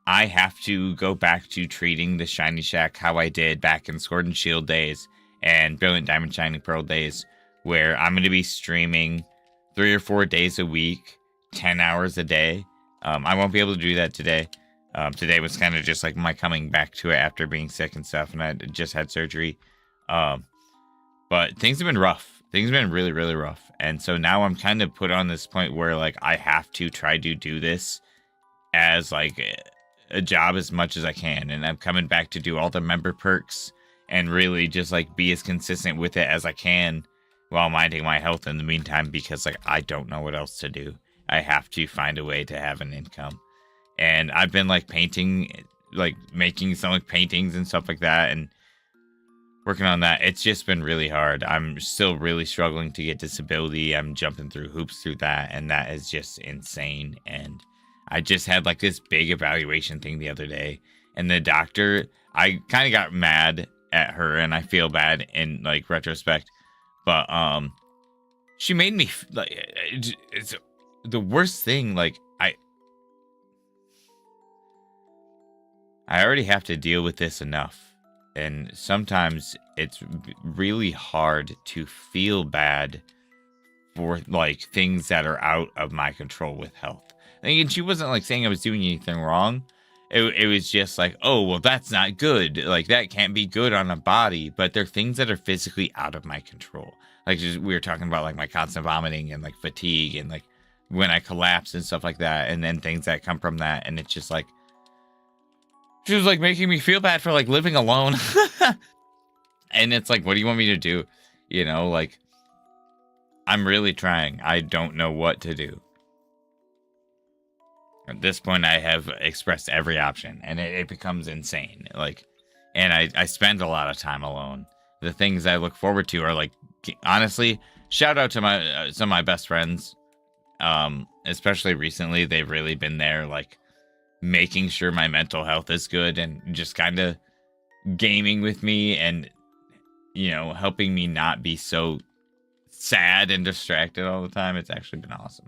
I have to go back to treating the Shiny Shack how I did back in Sword and Shield days and Brilliant Diamond Shiny Pearl days, where I'm going to be streaming 3 or 4 days a week, 10 hours a day. I won't be able to do that today. Today was kind of just like my coming back to it after being sick and stuff, and I just had surgery. But things have been rough. Things have been really, really rough. And so now I'm kind of put on this point where like I have to try to do this as like a job as much as I can. And I'm coming back to do all the member perks and really just like be as consistent with it as I can while minding my health in the meantime, because like I don't know what else to do. I have to find a way to have an income. And I've been like painting, like making some like paintings and stuff like that, and working on that. It's just been really hard. I'm still really struggling to get disability. I'm jumping through hoops through that, and that is just insane. And I just had like this big evaluation thing the other day, and the doctor, I kind of got mad at her, and I feel bad in like retrospect, but she made me like it's the worst thing. Like I already have to deal with this enough. And sometimes it's really hard to feel bad for like things that are out of my control with health. And she wasn't like saying I was doing anything wrong. It was just like, oh, well, that's not good. Like that can't be good on a body. But they're things that are physically out of my control. Like just, we were talking about like my constant vomiting and like fatigue and like when I collapse and stuff like that. And then things that come from that. And it's just like, she was like making me feel bad for like living alone. And it's like, what do you want me to do? You know, like I'm really trying. I don't know what to do. At this point, I have expressed every option, and it becomes insane. Like, and I spend a lot of time alone. The things I look forward to are like, honestly, shout out to my some of my best friends. Especially recently, they've really been there, like making sure my mental health is good and just kind of gaming with me and, you know, helping me not be so sad and distracted all the time. It's actually been awesome.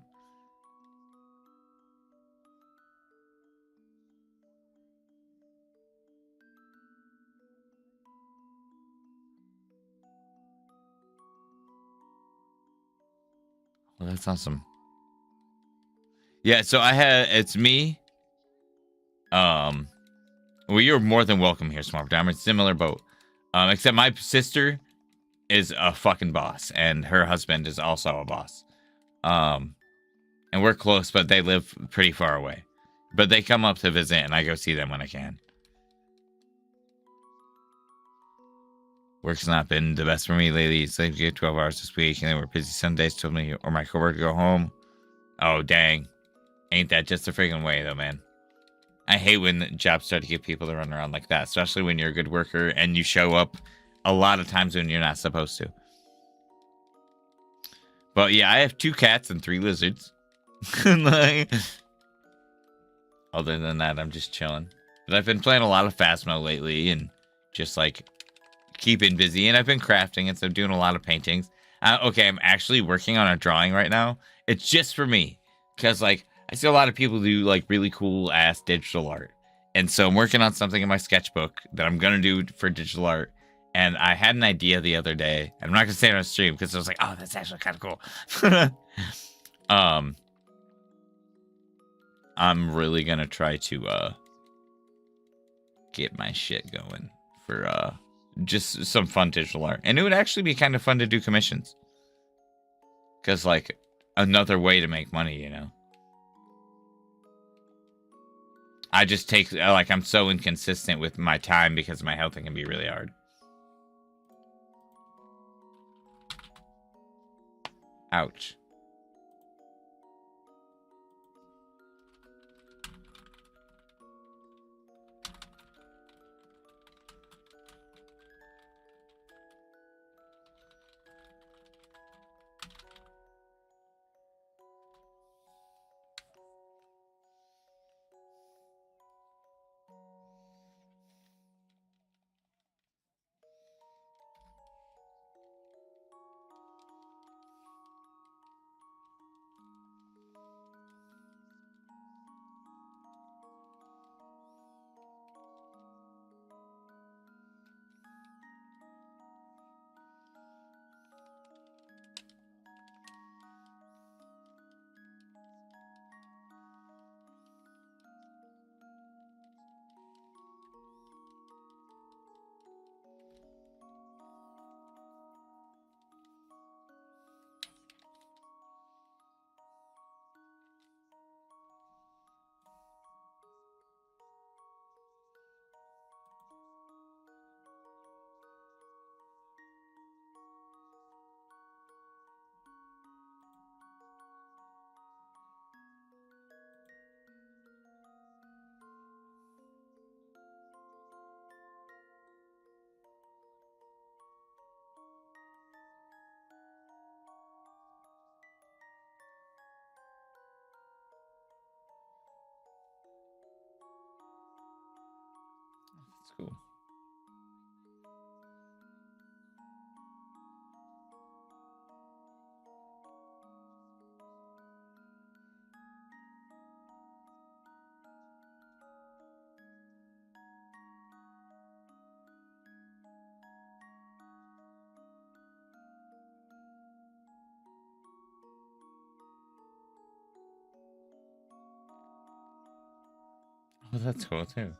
Well, that's awesome. Yeah, so it's me. Well, you're more than welcome here, Smart Diamond. Similar boat. Except my sister is a fucking boss, and her husband is also a boss. And we're close, but they live pretty far away. But they come up to visit, and I go see them when I can. Work's not been the best for me lately. It's like 12 hours this week, and then we're busy Sundays. Told me or my coworker to go home. Oh, dang. Ain't that just the friggin' way, though, man? I hate when jobs start to get people to run around like that, especially when you're a good worker and you show up a lot of times when you're not supposed to. But yeah, I have 2 cats and 3 lizards. Like, other than that, I'm just chilling. But I've been playing a lot of Phasmo lately and just like keeping busy. And I've been crafting and so doing a lot of paintings. Okay, I'm actually working on a drawing right now. It's just for me because like I see a lot of people do like really cool ass digital art. And so I'm working on something in my sketchbook that I'm gonna do for digital art. And I had an idea the other day. I'm not gonna say it on stream because I was like, oh, that's actually kind of cool. um, I'm really gonna try to get my shit going for just some fun digital art. And it would actually be kind of fun to do commissions. Cause like another way to make money, you know. I just take like I'm so inconsistent with my time because of my health, it can be really hard. Ouch. That's cool. Oh, that's cool too.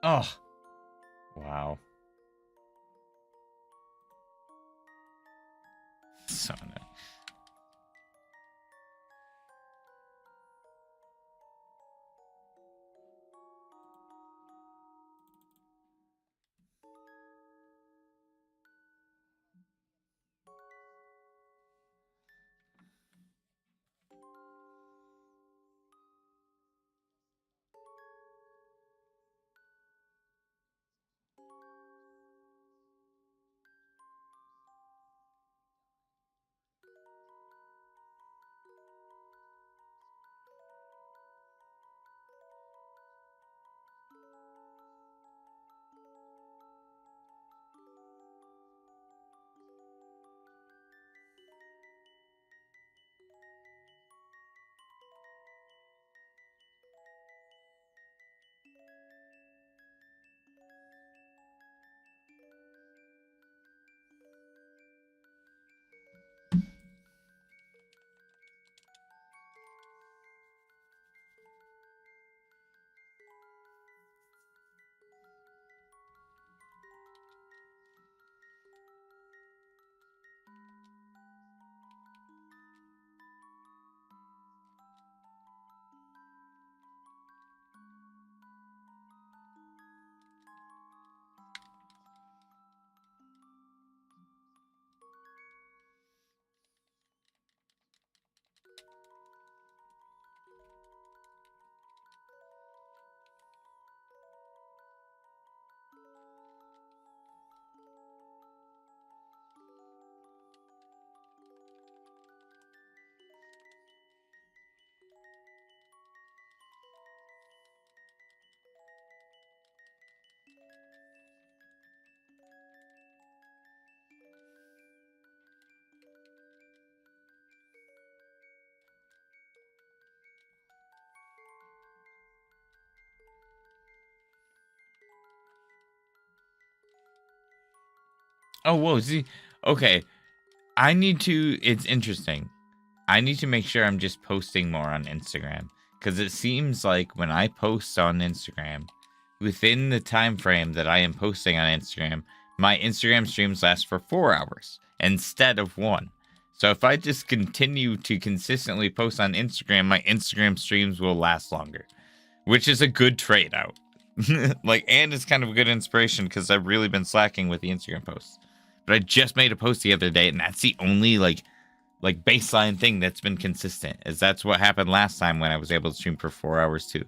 Oh, wow. So nice. Oh, whoa. See, okay. I need to. It's interesting. I need to make sure I'm just posting more on Instagram because it seems like when I post on Instagram, within the time frame that I am posting on Instagram, my Instagram streams last for 4 hours instead of one. So if I just continue to consistently post on Instagram, my Instagram streams will last longer, which is a good trade out. Like, and it's kind of a good inspiration because I've really been slacking with the Instagram posts. But I just made a post the other day, and that's the only like baseline thing that's been consistent. Is that's what happened last time when I was able to stream for 4 hours too.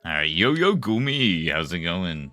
All right, yo Gumi, how's it going?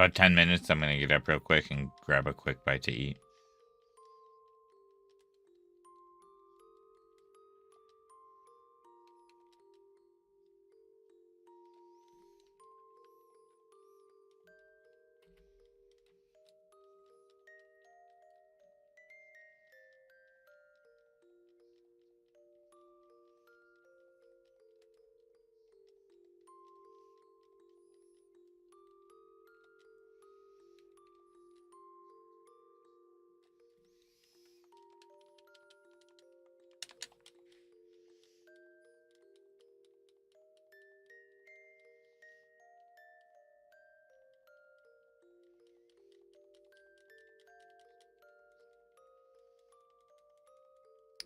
about 10 minutes, I'm going to get up real quick and grab a quick bite to eat.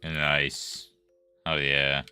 Nice. Oh, yeah.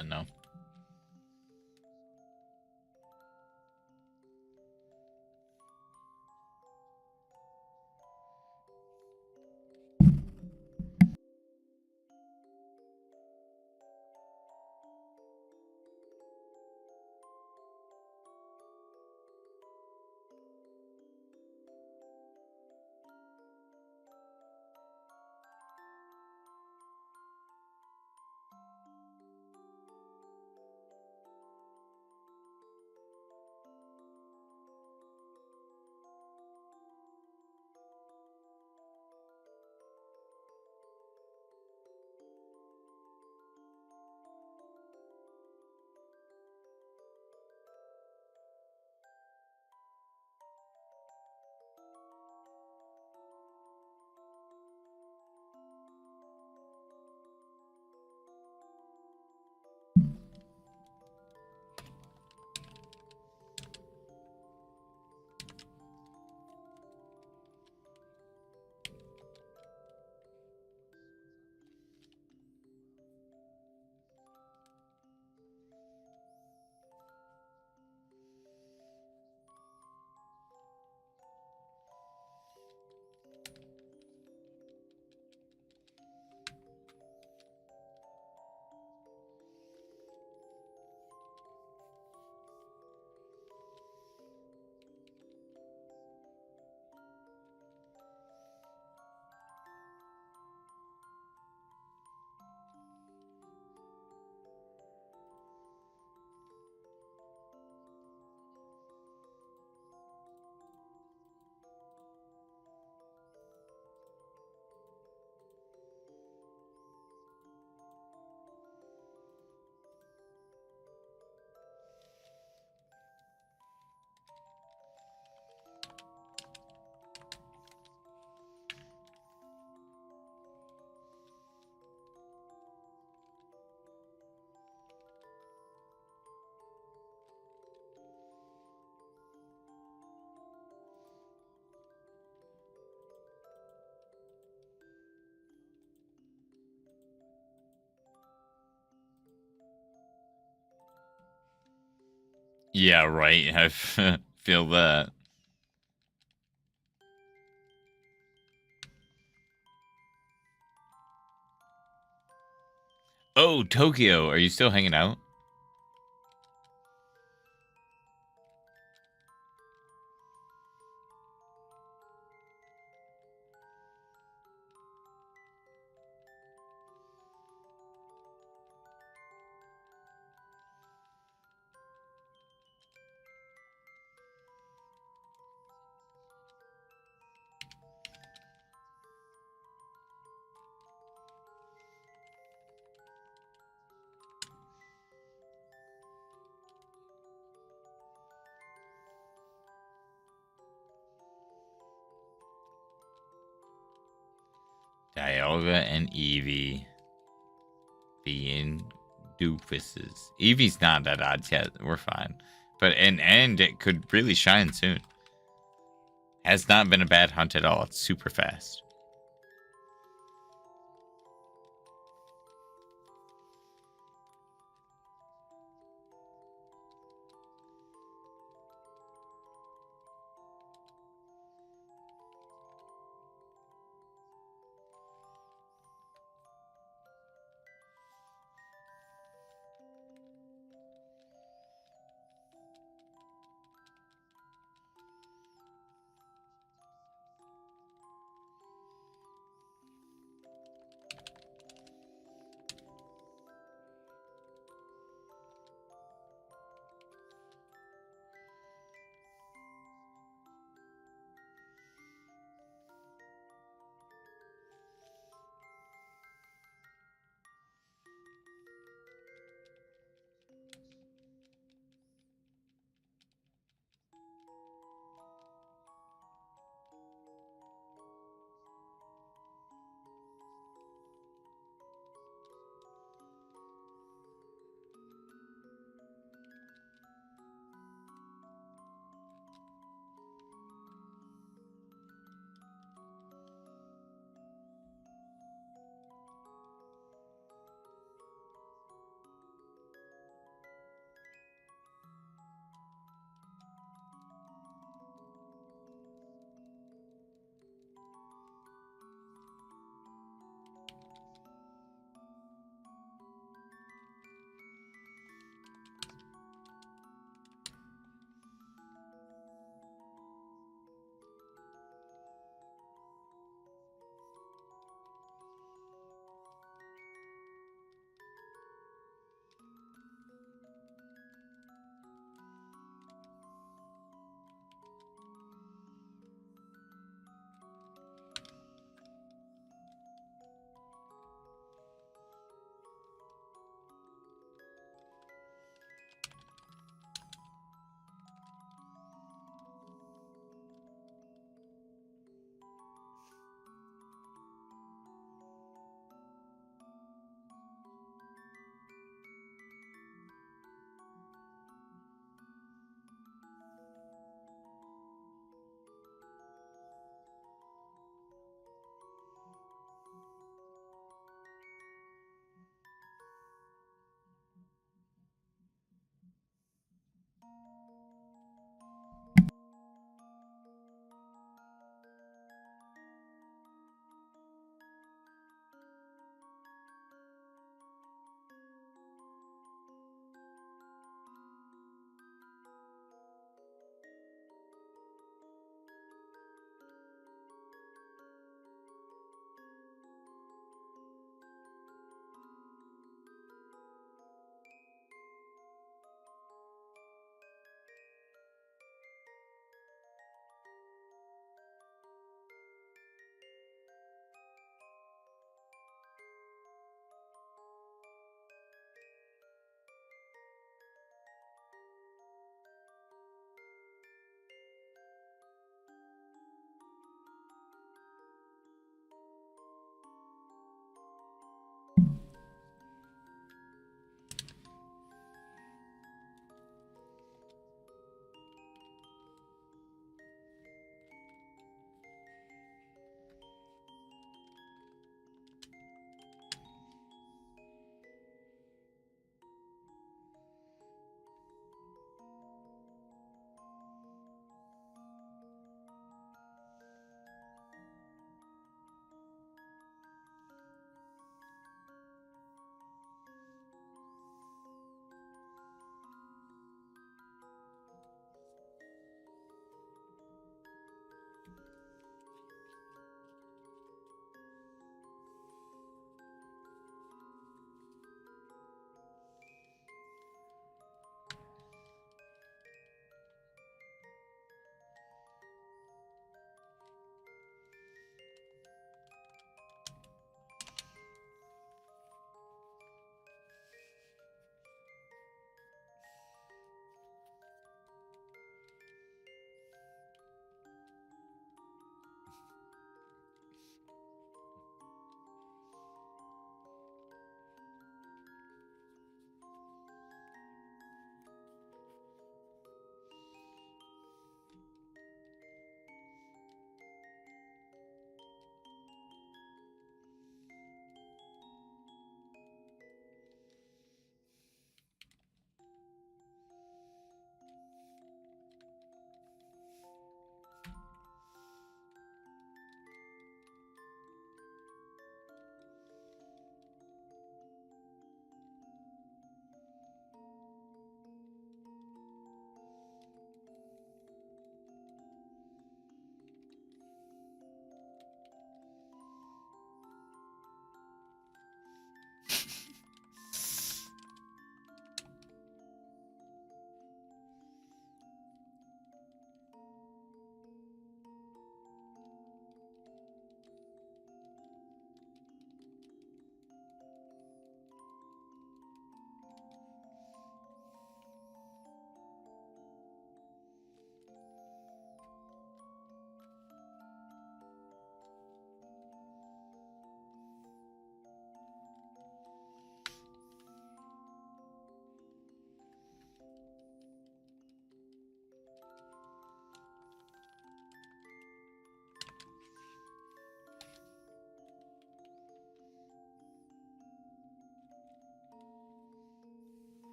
Yeah, no. Yeah, right. I feel that. Oh, Tokyo, are you still hanging out? Dialga and Eevee being doofuses. Eevee's not at odds yet. We're fine. But and it could really shine soon. Has not been a bad hunt at all. It's super fast.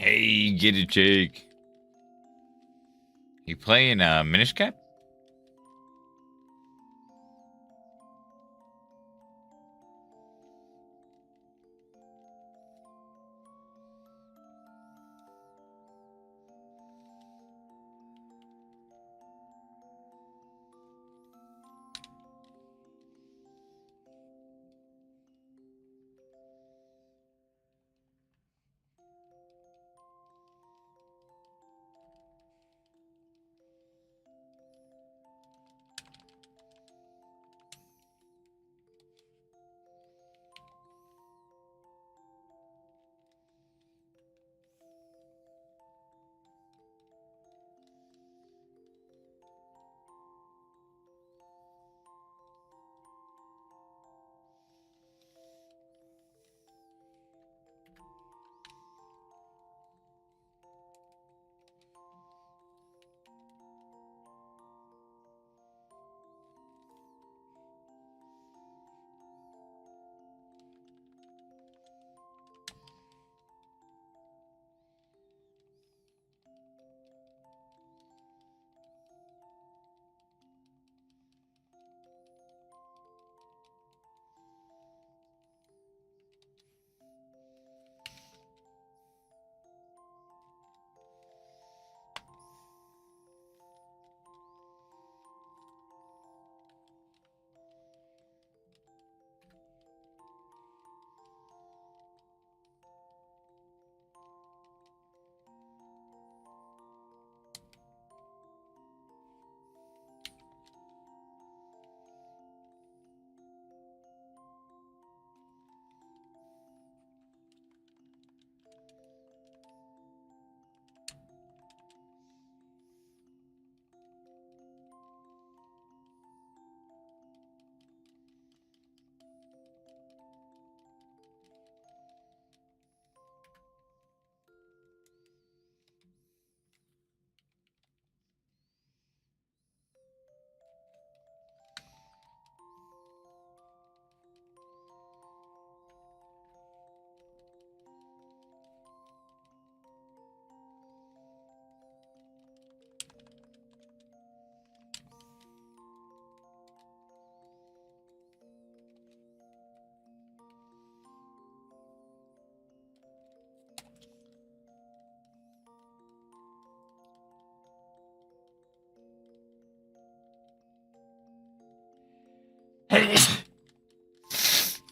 Hey, get it, Jake. You playing Minish Cap?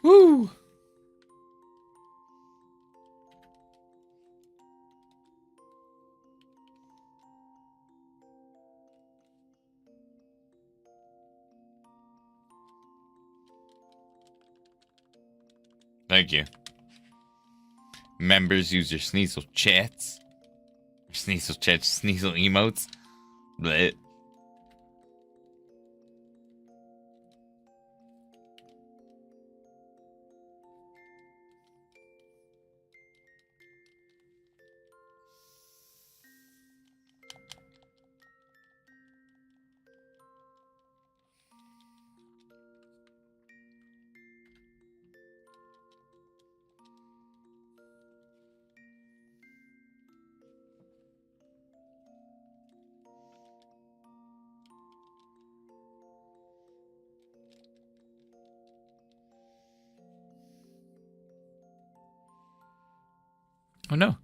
Woo! Thank you. Members use your Sneasel chats. Sneasel chats, Sneasel emotes. Bleh. Oh no.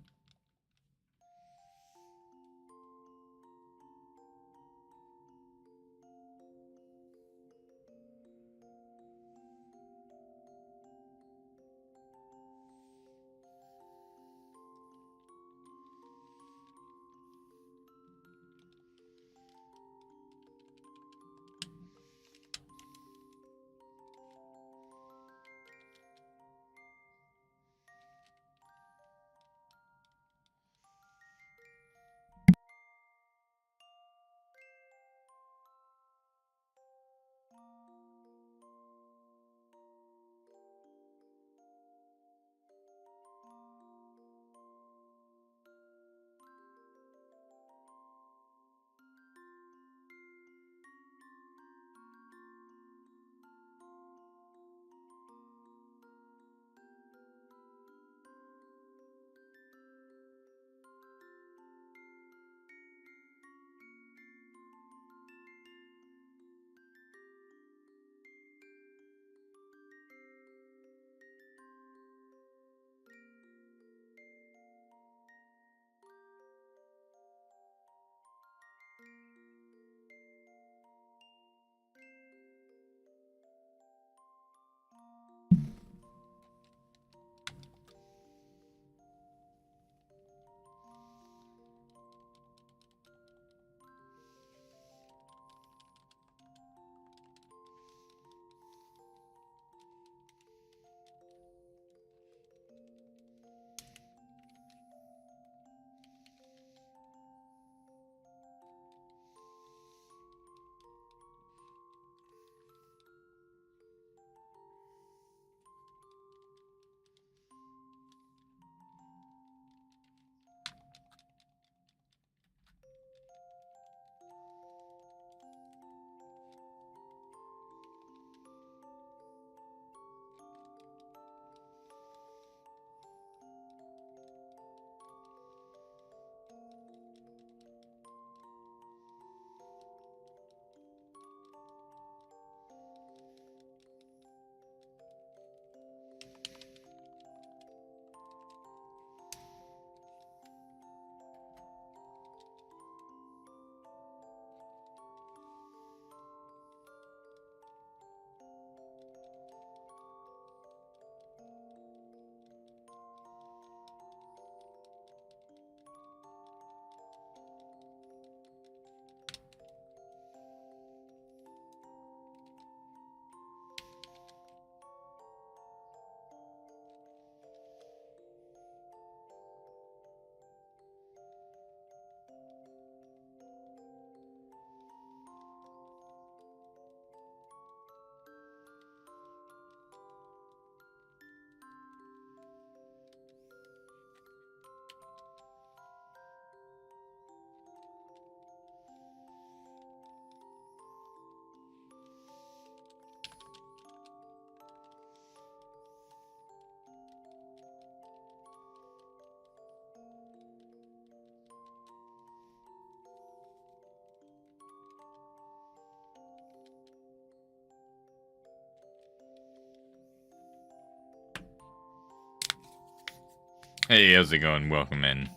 Hey, how's it going? Welcome in.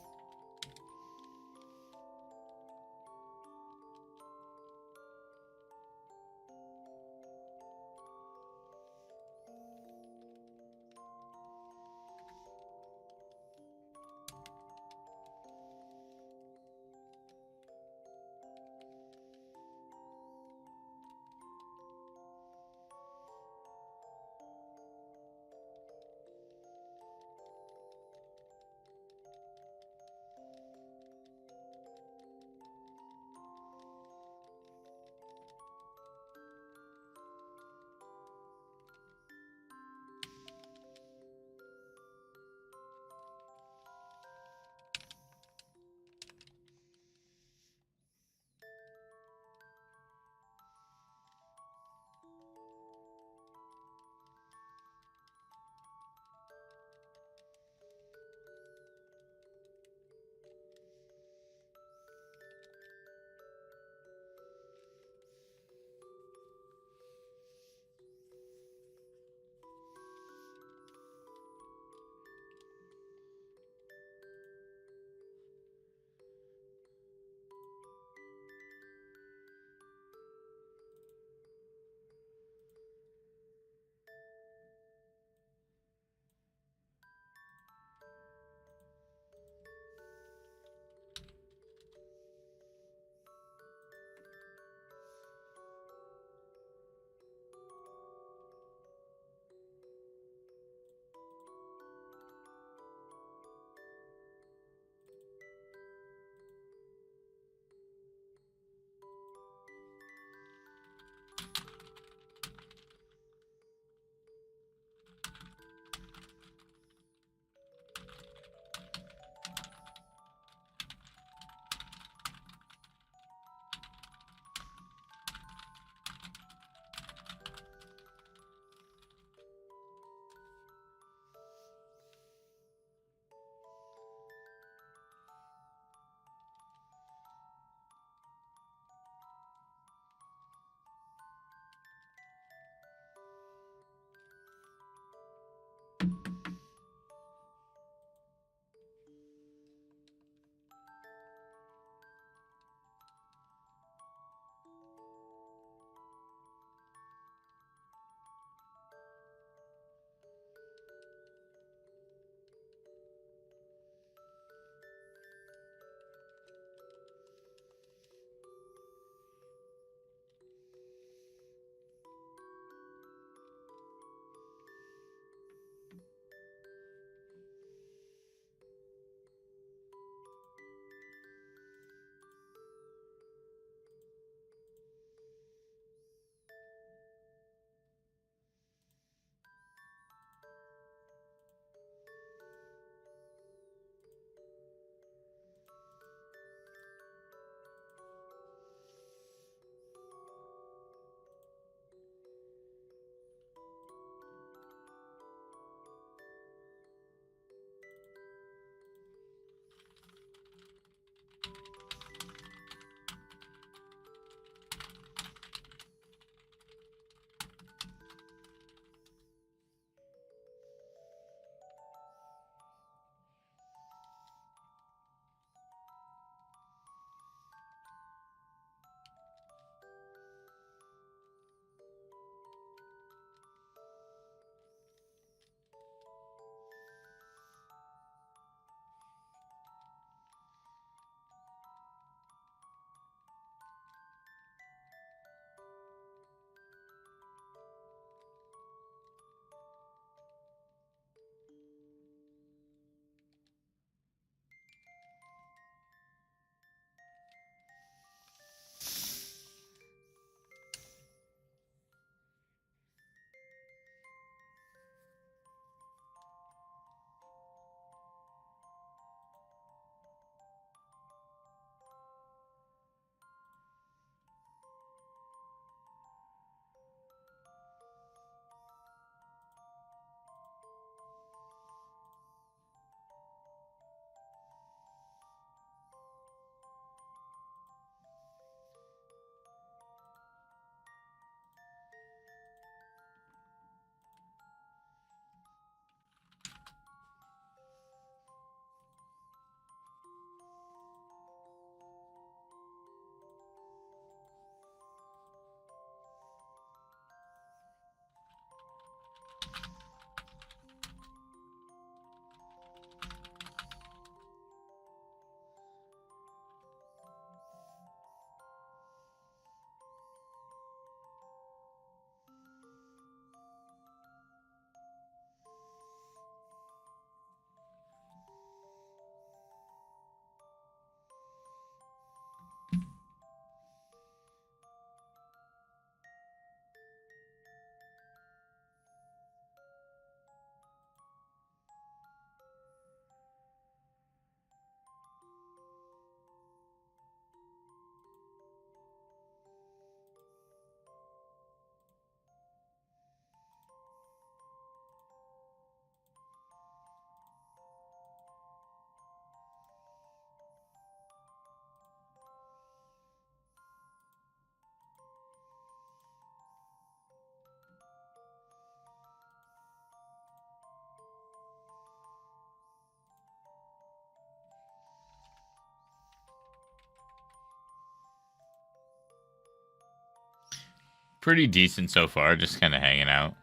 Pretty decent so far, just kind of hanging out.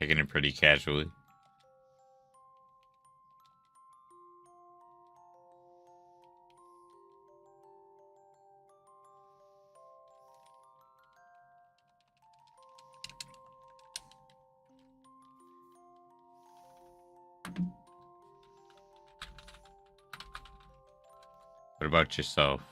Taking it pretty casually. What about yourself?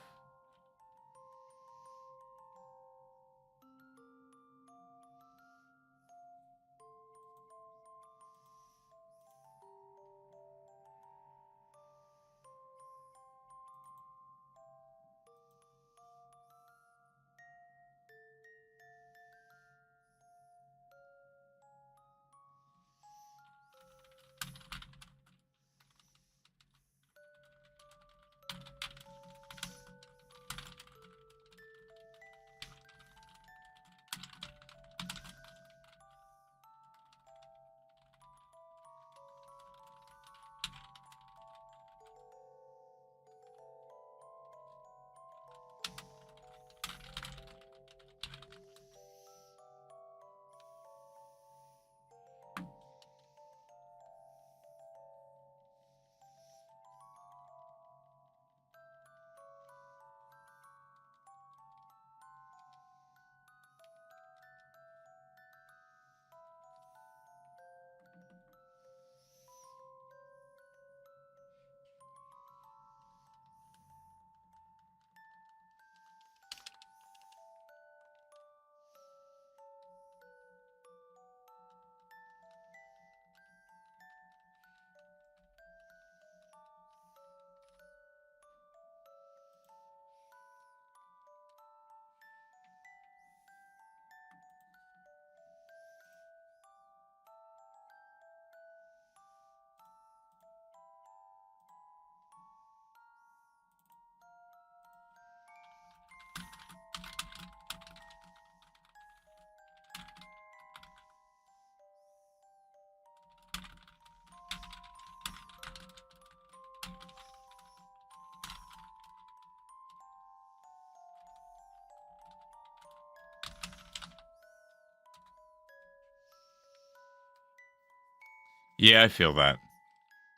Yeah, I feel that.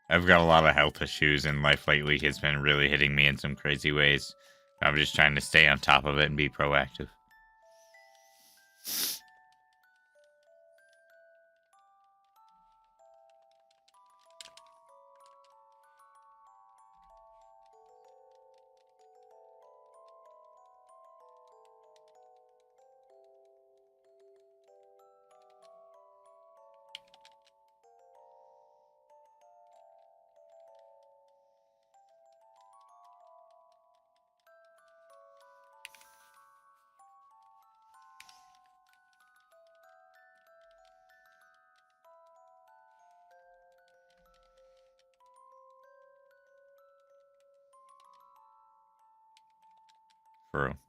I've got a lot of health issues, and life lately has been really hitting me in some crazy ways. I'm just trying to stay on top of it and be proactive. For real.